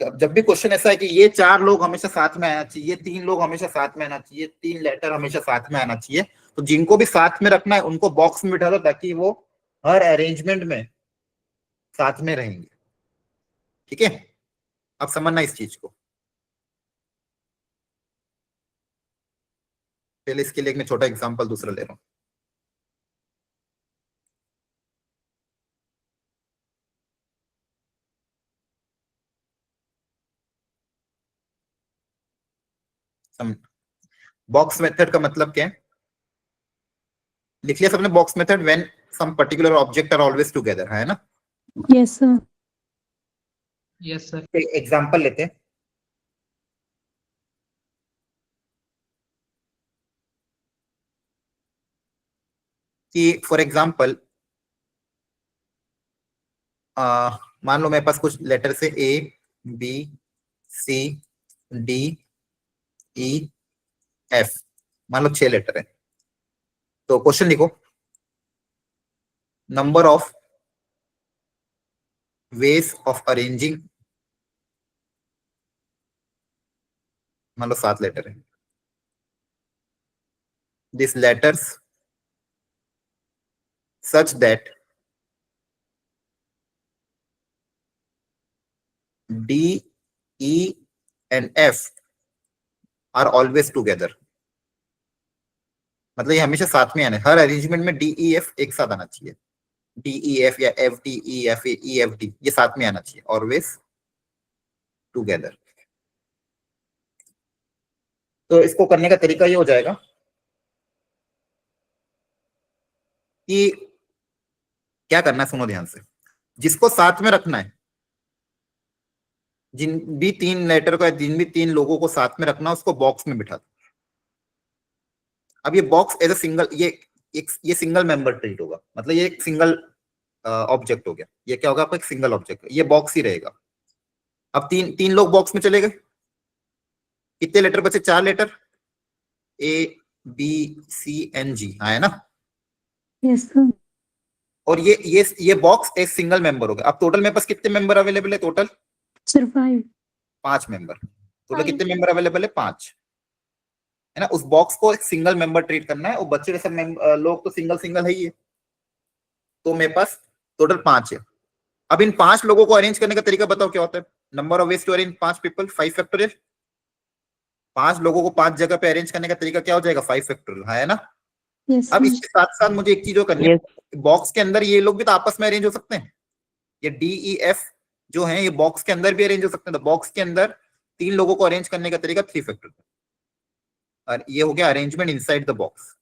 S1: तो जब भी क्वेश्चन ऐसा है कि ये 4 लोग हमेशा साथ में आना चाहिए, ये 3 लोग हमेशा साथ में आना चाहिए, 3 लेटर हमेशा साथ में आना चाहिए, तो जिनको भी साथ में रखना है उनको बॉक्स में बिठा दो, ताकि वो हर अरेंजमेंट में साथ में रहेंगे। ठीक है, अब समझना इस चीज को। पहले इसके लिए एक मैं छोटा एग्जांपल दूसरा ले रहा हूं। बॉक्स मेथड का मतलब क्या है, लिख लिया सबने box method, when some particular object are always together, है ना।
S3: Yes, sir.
S5: Yes, sir.
S1: Example लेते हैं। कि फॉर एग्जांपल मान लो मेरे पास कुछ लेटर से A B C D E F, मान लो 6 लेटर है। तो क्वेश्चन लिखो, number of ways of arranging, मान लो 7 लेटर है, these letters such that D, E and F are always together। मतलब ये हमेशा साथ में आने, हर अरेंजमेंट में डी ई एफ एक साथ आना चाहिए, डी ई एफ या F D E F E F D, ये साथ में आना चाहिए, ऑलवेज टुगेदर। तो इसको करने का तरीका ये हो जाएगा कि क्या करना है, सुनो ध्यान से। जिसको साथ में रखना है, जिन भी 3 लेटर को, जिन भी 3 लोगों को साथ में रखना है, उसको बॉक्स में बिठा दो। अब ये बॉक्स एज ए सिंगल, ये सिंगल मेंबर ट्रीट होगा, मतलब ये एक सिंगल ऑब्जेक्ट हो गया। ये क्या होगा, आपका एक सिंगल ऑब्जेक्ट, ये बॉक्स ही रहेगा। अब 3 लोग बॉक्स में चले गए, कितने लेटर बचे, 4 letter, A B C N G, है ना।
S3: Yes, sir.
S1: और ये बॉक्स एक सिंगल मेंबर हो गया। अब टोटल मेरे पास कितने मेंबर अवेलेबल है, टोटल
S3: Sir, 5.
S1: 5 मेंबर। टोटल
S4: 5.
S1: कितने मेंबर अवेलेबल है, 5, है ना। उस बॉक्स को एक सिंगल मेंबर ट्रीट करना है, और बच्चे के सब लोग तो सिंगल सिंगल है ही है, तो मेरे पास टोटल 5 है। अब इन 5 लोगों को अरेंज करने का तरीका बताओ क्या होता है, number of ways to arrange 5 people, 5 factorial. 5 लोगों को 5 जगह पे अरेंज करने का तरीका क्या हो जाएगा, 5 फैक्टोरियल, है ना।
S3: Yes,
S1: अब
S3: sir.
S1: इसके साथ साथ मुझे एक चीज और करनी है, बॉक्स के अंदर ये लोग भी तो आपस में अरेंज हो सकते हैं, ये डी ई एफ जो है ये बॉक्स के अंदर भी अरेंज हो सकते हैं। तो बॉक्स के अंदर 3 लोगों को अरेंज करने का तरीका 3 फैक्टोरियल, और ये हो गया arrangement inside the box,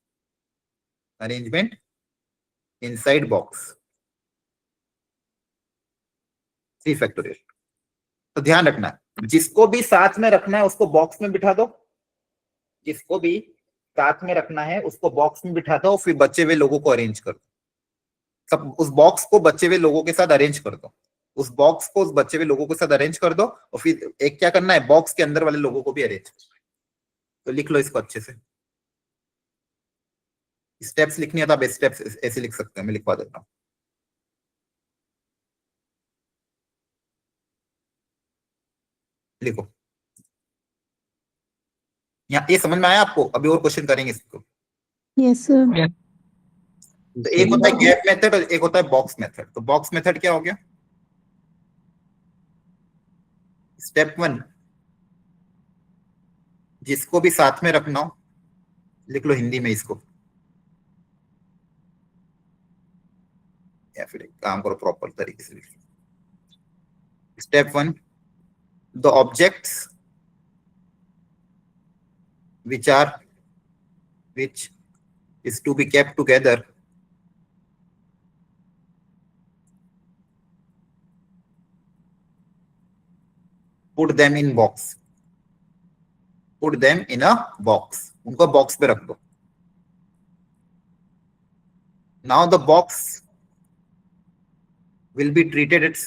S1: arrangement inside box 3 factorial. तो ध्यान रखना है, जिसको भी साथ में रखना है उसको बॉक्स में बिठा दो, जिसको भी साथ में रखना है उसको बॉक्स में बिठा दो, फिर बचे हुए लोगों को अरेंज कर दो, सब उस बॉक्स को बचे हुए लोगों के साथ अरेंज कर दो। उस बॉक्स को उस बचे हुए लोगों के साथ अरेंज कर दो और फिर एक क्या करना है, बॉक्स के अंदर वाले लोगों को भी अरेंज। तो लिख लो इसको अच्छे से, स्टेप्स लिखनी है तो आप स्टेप्स ऐसे लिख सकते हैं, मैं लिखवा देता हूँ। लिखो, यहाँ ये समझ में आया आपको? अभी और क्वेश्चन करेंगे इसको।
S3: Yes, sir.
S1: तो एक होता है गैप मेथड और एक होता है बॉक्स मेथड। तो बॉक्स मेथड क्या हो गया? स्टेप 1, जिसको भी साथ में रखना हो लिख लो हिंदी में इसको, या फिर एक काम करो प्रॉपर तरीके से लिख लो। Step 1, the objects which is to be kept together put them in box, put them in a box, उनको बॉक्स पे रख दो। now the box will be treated as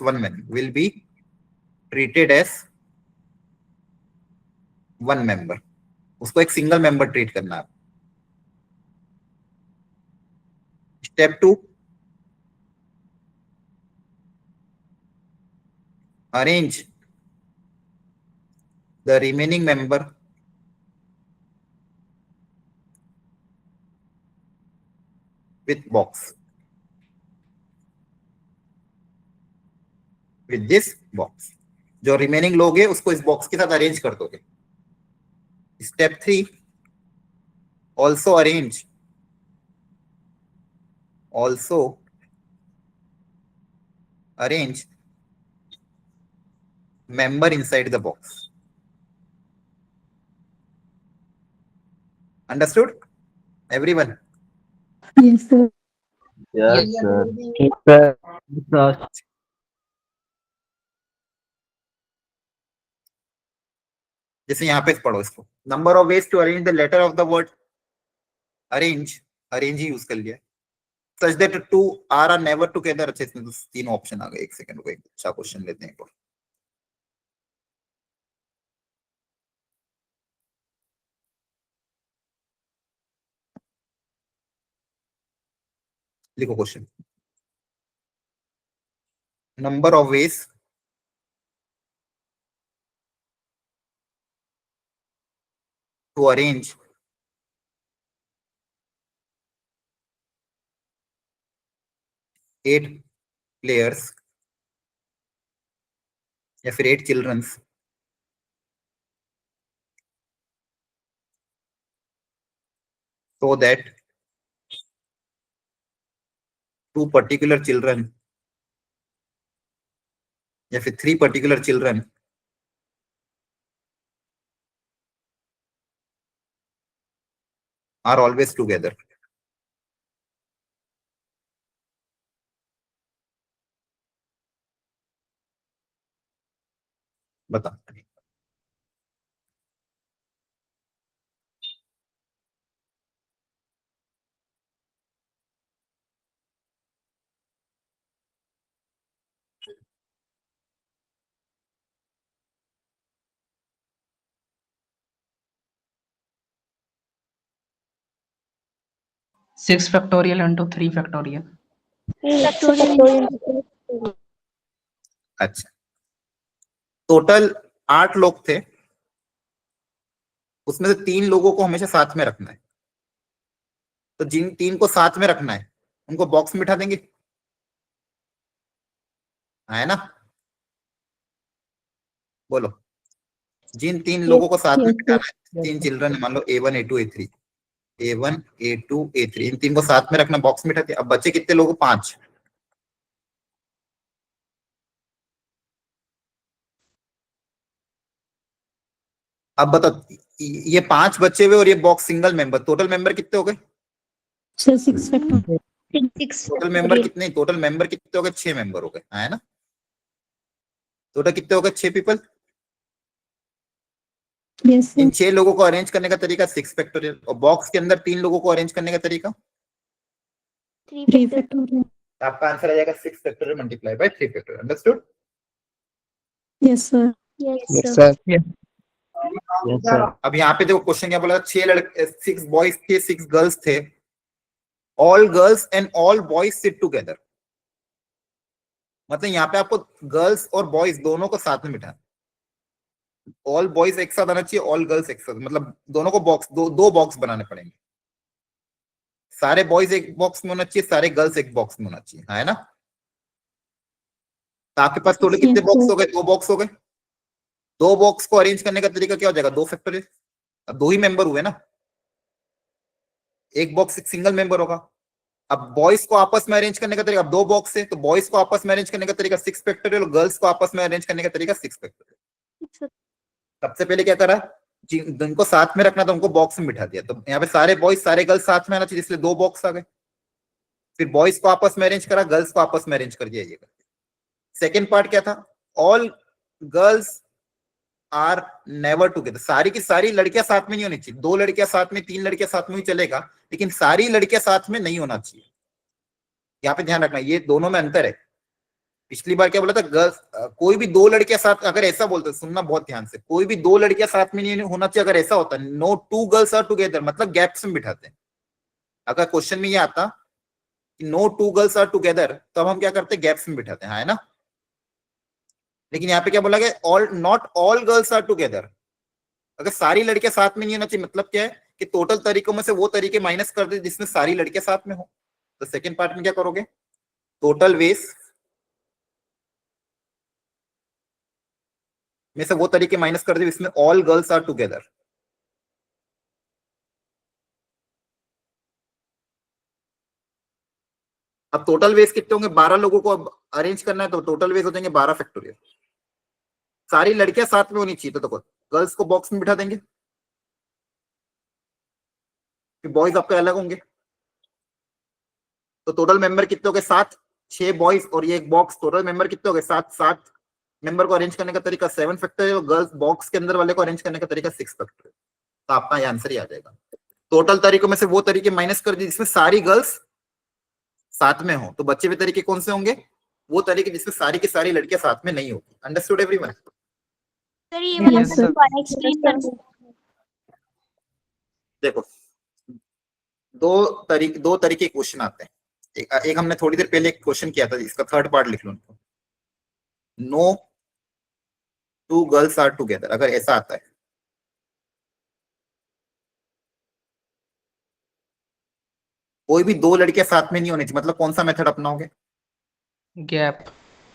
S1: one member, उसको एक सिंगल मेंबर ट्रीट करना है। Step 2, arrange the remaining member with box, with this box। जो remaining लोग है उसको इस बॉक्स के साथ अरेंज कर दोगे। Step 3, also arrange member inside the box। Understood everyone?
S3: Yes, sir.
S9: Yes, sir.
S1: जैसे यहाँ पे पढ़ो इसको, number of ways to arrange the letter of the word arrange ही यूज कर लिया, such that two are never together. अच्छा, इसमें तो 3 ऑप्शन आ गए। एक सेकंड को, एक अच्छा क्वेश्चन लेते हैं। लिखो question, number of ways to arrange eight players या फिर 8 childrens so that 2 particular children या फिर 3 particular children are always together। बता,
S10: Six factorial into 3 factorial.
S1: अच्छा, टोटल 8 लोग थे, उसमें से 3 लोगों को हमेशा साथ में रखना है। तो जिन 3 को साथ में रखना है उनको बॉक्स में बिठा देंगे, है ना? बोलो, जिन 3 लोगों को साथ में बिठाना है, 3 चिल्ड्रन मान लो A1 A2 A3, A1 A2 A3, इन 3 को साथ में रखना, बॉक्स में बिठा दिया। अब बचे कितने लोग? 5। अब बताओ, ये 5 बचे हुए और ये box single member, total member कितने हो गए?
S3: Sir, 6 factorial.
S1: टोटल मेंबर कितने? टोटल मेंबर कितने हो गए? 6 मेंबर हो गए, है ना? टोटल कितने हो गए? 6 पीपल।
S3: Yes, sir.
S1: इन 6 लोगों को अरेंज करने का तरीका 6 फैक्टोरियल, और बॉक्स के अंदर 3 लोगों को अरेंज करने का तरीका
S3: 3 factorial.
S1: आपका आंसर आ जाएगा 6 factorial multiply bye 3 factorial. Understood?
S3: Yes, sir.
S4: Yes, sir.
S9: Yes, sir.
S1: अब यहाँ पे देखो क्वेश्चन क्या बोला, 6 लड़के, 6 बॉयज थे, 6 गर्ल्स थे, all girls and all boys sit together. मतलब यहाँ पे आपको गर्ल्स और बॉयज दोनों को साथ में बिठाना, ऑल बॉयज एक साथ आना चाहिए, ऑल गर्ल्स एक साथ, मतलब दोनों को बॉक्स, दो बॉक्स बनाने पड़ेंगे। सारे बॉयज एक बॉक्स में होना चाहिए, सारे गर्ल्स एक बॉक्स में होना चाहिए, है ना। तो आपके पास टोटल कितने
S3: Yes,
S1: बॉक्स
S3: sir.
S1: हो गए? 2 बॉक्स हो गए। 2 बॉक्स को अरेंज करने का तरीका क्या हो जाएगा? 2 फैक्टोरियल। अब 2 ही मेंबर हुए ना, एक बॉक्स एक सिंगल मेंबर होगा। अब बॉयज को आपस में अरेंज करने का तरीका, अब 2 बॉक्स है तो बॉयज को आपस में अरेंज करने का तरीका 6 फैक्टोरियल, और गर्ल्स को आपस में अरेंज करने का तरीका 6 फैक्टोरियल। सबसे पहले क्या करा, जिनको साथ में रखना था उनको बॉक्स में बिठा दिया, तो यहाँ पे सारे बॉयज सारे गर्ल्स साथ में आना चाहिए, इसलिए 2 बॉक्स आ गए। फिर बॉयज को आपस में अरेंज करा, गर्ल्स को आपस में अरेंज कर दिया। ये सेकेंड पार्ट क्या था, all girls are never together. सारी की सारी लड़कियां साथ में नहीं होनी चाहिए, 2 लड़कियां साथ में, 3 लड़कियां साथ में ही चलेगा, लेकिन सारी लड़कियां साथ में नहीं होना चाहिए। यहाँ पे ध्यान रखना, ये दोनों में अंतर है। पिछली बार क्या बोला था, गर्ल्स, कोई भी 2 लड़कियां साथ, अगर ऐसा बोलते, सुनना बहुत ध्यान से, कोई भी 2 लड़कियां साथ में नहीं होना चाहिए। अगर ऐसा होता, नो 2 गर्ल्स आर टुगेदर, मतलब गैप्स में बिठाते हैं। अगर क्वेश्चन में ये आता कि नो 2 गर्ल्स आर टुगेदर, तो अब हम क्या करते हैं, गैप्स में बिठाते हैं, है ना। लेकिन यहाँ पे क्या बोला गया, all, not all girls are together. अगर सारी लड़कियां साथ में नहीं होना चाहिए, मतलब क्या है कि टोटल तरीकों में से वो तरीके माइनस कर दे जिसमें सारी लड़कियां साथ में हो। तो सेकंड पार्ट में क्या करोगे, टोटल वेज में से वो तरीके माइनस कर दे जिसमें ऑल गर्ल्स आर टुगेदर। अब टोटल वेज कितने होंगे, 12 लोगों को अब अरेंज करना है, तो टोटल वेज हो जाएंगे 12 फैक्टोरियल। सारी लड़कियां साथ में होनी चाहिए, तो देखो गर्ल्स को बॉक्स में बिठा देंगे, फिर बॉयज आपके अलग होंगे। तो टोटल मेंबर कितने हो गए, 7, 6 बॉयज और ये एक बॉक्स, टोटल मेंबर कितने हो गए, 7 मेंबर को अरेंज करने का तरीका 7 फैक्टोरियल, और गर्ल्स बॉक्स के अंदर वाले को अरेंज करने का तरीका 6 फैक्टोरियल। तो आपका ये आंसर ही आ जाएगा। टोटल तरीकों में से वो तरीके माइनस कर दिए जिसमें सारी गर्ल्स साथ में हो, तो बचे हुए तरीके कौन से होंगे, वो तरीके जिसमें सारी की सारी लड़कियां साथ में नहीं होगी। Understood everyone?
S4: सर ये
S3: Yes,
S4: वाला
S3: sir.
S4: फॉर एक्सप्लेन कर दो।
S1: देखो, दो तरीके क्वेश्चन आते हैं। एक हमने थोड़ी देर पहले एक क्वेश्चन किया था, इसका थर्ड पार्ट लिख लो उनको। नो 2 गर्ल्स आर टुगेदर, अगर ऐसा आता है, कोई भी 2 लड़कियां साथ में नहीं होनी चाहिए, मतलब कौन सा मेथड अपनाओगे,
S10: गैप।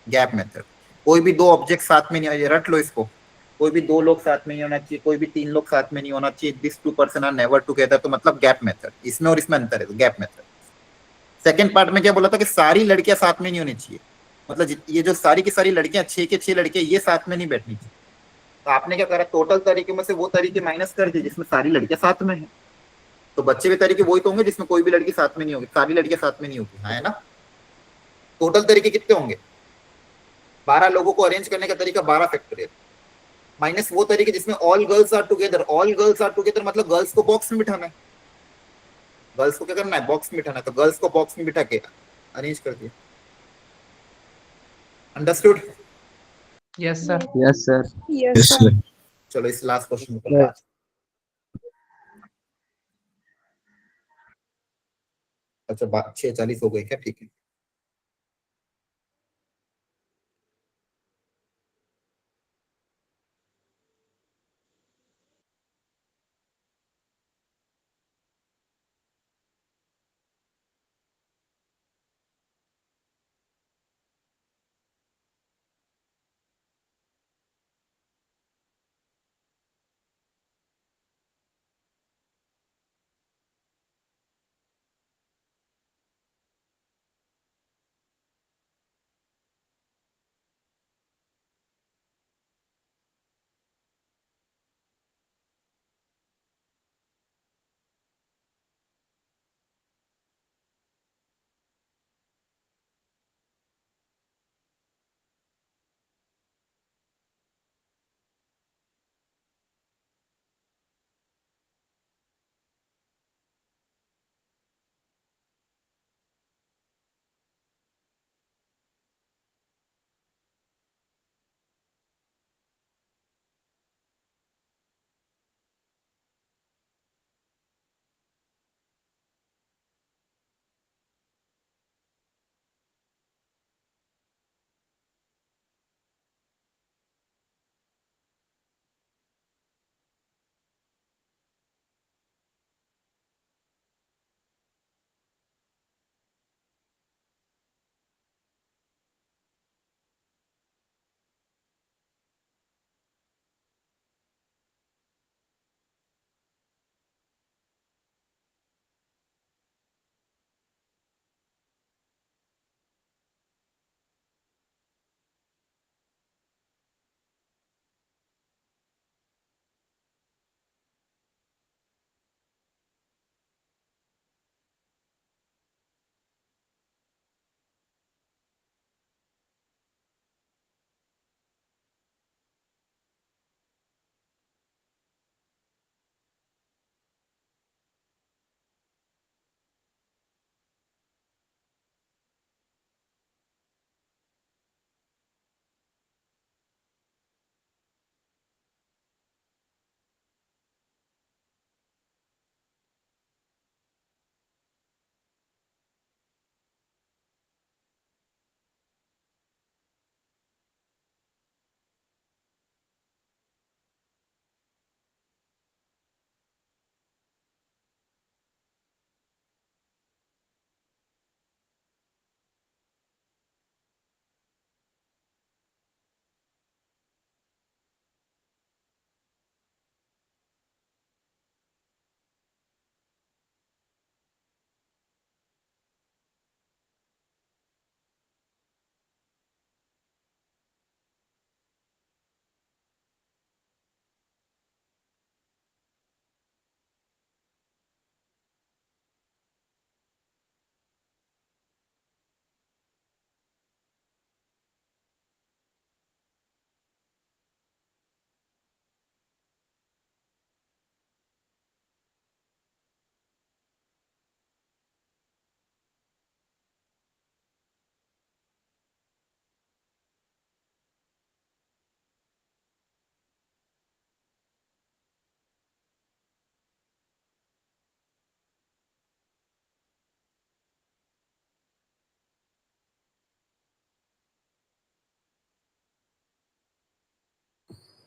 S1: Gap method. कोई भी 2 ऑब्जेक्ट साथ में नहीं, रट लो इसको, कोई भी 2 लोग साथ में नहीं होना चाहिए, कोई भी 3 लोग साथ में नहीं होना चाहिए, this 2 person are never together, तो मतलब गैप मेथड। इसमें और इसमें अंतर है, तो गैप मेथड। सेकंड पार्ट में क्या बोला था कि सारी लड़कियां साथ में नहीं होनी चाहिए, मतलब ये जो सारी की सारी लड़कियां, 6 के 6 लड़के, ये साथ में नहीं बैठनी चाहिए। तो आपने क्या करा, टोटल तरीके में से वो तरीके माइनस कर दिए जिसमें सारी लड़कियां साथ में है, तो बच्चे हुए तरीके वही तो होंगे जिसमें कोई भी लड़की साथ में नहीं होगी, सारी लड़कियां साथ में नहीं होगी, है ना। टोटल तरीके कितने होंगे, 12 लोगों को अरेंज करने का तरीका 12 फैक्टोरियल, माइनस वो तरीके जिसमें all girls are together. All girls are together मतलब गर्ल्स को बॉक्स में बिठाना है, गर्ल्स को क्या करना है, बॉक्स में बिठाना है, तो गर्ल्स को बॉक्स में बिठा के अरेंज कर दिया। Understood?
S10: Yes sir.
S9: Yes, sir.
S4: Yes sir.
S1: चलो इस लास्ट क्वेश्चन पर, अच्छा 6:40 हो गई क्या, ठीक है।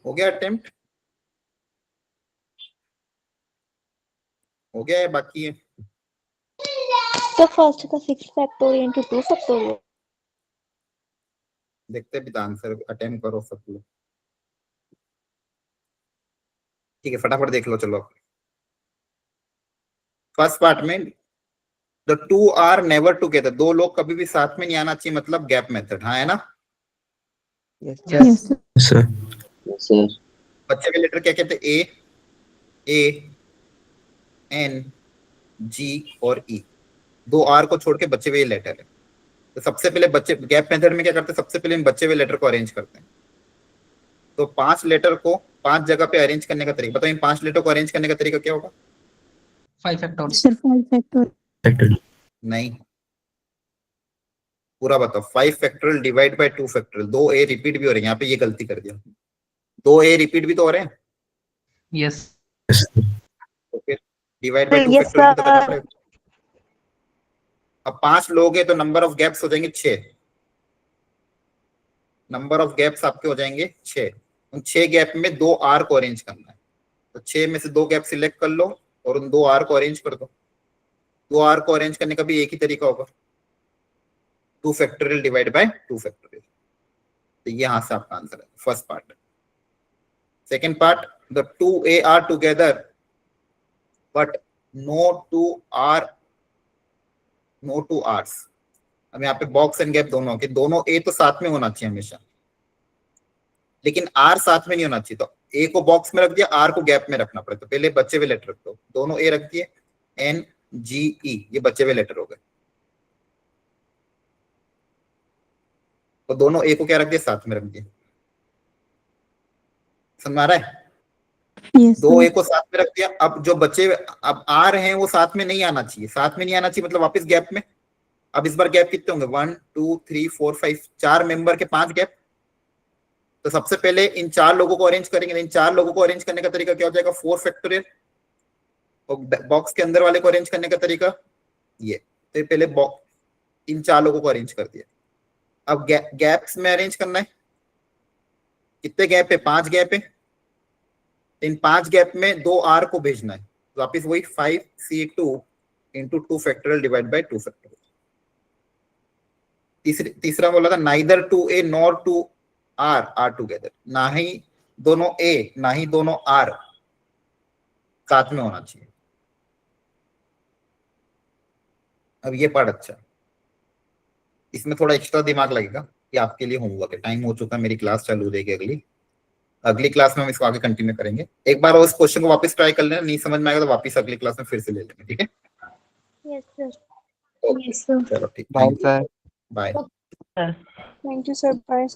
S1: हो गया अटेम्प्ट? हो गया है, बाकी है?
S4: तो फर्स्ट का 6 फैक्टोरियल इंटू 2 फैक्टोरियल।
S1: देखते भी आंसर अटेम्प्ट करो सब लोग। ठीक है, फटाफट देख लो। चलो फर्स्ट पार्ट में the two are never together, दो लोग कभी भी साथ में नहीं आना चाहिए, मतलब गैप मेथड। हाँ है ना?
S3: Yes, sir.
S7: Yes, sir.
S9: Yes, sir.
S1: बच्चे के लेटर क्या कहते हैं? ए एन जी और ई, दो आर को छोड़ के बचे हुए लेटर है। तो सबसे पहले बच्चे गैप मेथड में क्या करते हैं? सबसे पहले इन बचे हुए लेटर को अरेंज करते हैं। तो 5 लेटर को 5 जगह पे अरेंज करने का तरीका बताओ। इन 5 लेटर को अरेंज करने का तरीका क्या होगा?
S10: 5 फैक्टोरियल।
S3: Sir, 5 factorial.
S7: Factorial.
S1: नहीं, पूरा बताओ। 5 factorial divide by 2 factorial. 2 A repeat भी हो रहे हैं, यहाँ पे ये गलती कर दिया। 2 ए रिपीट भी तो हो रहे हैं,
S10: Yes.
S7: Yes, sir.
S1: तो फिर डिवाइड बाय 2
S4: Yes,
S1: फैक्टोरियल भी तो करना
S4: sir.
S1: पड़ेगा। अब 5 लोग हैं तो नंबर ऑफ गैप्स हो जाएंगे 6। नंबर ऑफ गैप्स आपके हो जाएंगे 6। उन 6 गैप में 2 आर को अरेंज करना है। तो 6 में से 2 गैप सिलेक्ट कर लो और उन 2 आर को अरेंज कर दो। 2 आर को अरेंज करने का भी एक ही तरीका होगा, 2 फैक्टोरियल डिवाइड बाय 2 फैक्टोरियल। तो ये यहां से आपका आंसर है first part. Second part, the 2a are together but no 2 R's. अब यहाँ पे बॉक्स एंड गैप दोनों के, दोनों ए तो साथ में होना चाहिए हमेशा, लेकिन आर साथ में नहीं होना चाहिए। तो ए को बॉक्स में रख दिया, आर को गैप में रखना पड़े। तो पहले बचे हुए लेटर रख दो, दोनों ए रख दिए, एन जी ई, ये बचे हुए लेटर हो गए। तो दोनों ए को क्या रख दिया? साथ में रख दिया। समझ आ रहा है?
S3: Yes,
S1: दो
S3: sir.
S1: ए को साथ में रख दिया। अब जो बचे अब आ रहे हैं वो साथ में नहीं आना चाहिए। साथ में नहीं आना चाहिए मतलब वापस गैप में। अब इस बार गैप कितने होंगे? 1 2 3 4 5, 4 मेंबर के 5 गैप। तो सबसे पहले इन 4 लोगों को अरेंज करेंगे। इन 4 लोगों को अरेंज करने का तरीका क्या हो जाएगा? 4 फैक्टोरियल। और बॉक्स के अंदर वाले को अरेंज करने का तरीका ये। तो पहले इन 4 लोगों को अरेंज कर दिया। अब गैप्स में अरेंज करना है। कितने गैप है? 5 गैप है। इन 5 गैप में 2 आर को भेजना है। वापिस वही 5c2 into 2 factorial divide by 2 factorial. तीसरा बोला था neither 2a nor 2r are together, ना ही दोनों ए ना ही दोनों आर साथ में होना चाहिए। अब ये पार्ट अच्छा, इसमें थोड़ा एक्स्ट्रा दिमाग लगेगा, ये आपके लिए होमवर्क है। टाइम हो चुका है, मेरी क्लास चालू हो जाएगी। अगली क्लास में हम इसको आगे कंटिन्यू करेंगे। एक बार उस क्वेश्चन को वापस ट्राई कर लेना, नहीं समझ में आएगा तो वापस अगली क्लास में फिर से ले लेंगे। ठीक है?
S4: Yes, sir.
S3: Yes, sir.
S1: चलो ठीक,
S6: bye sir.
S1: Bye.
S4: Thank you, sir. Bye.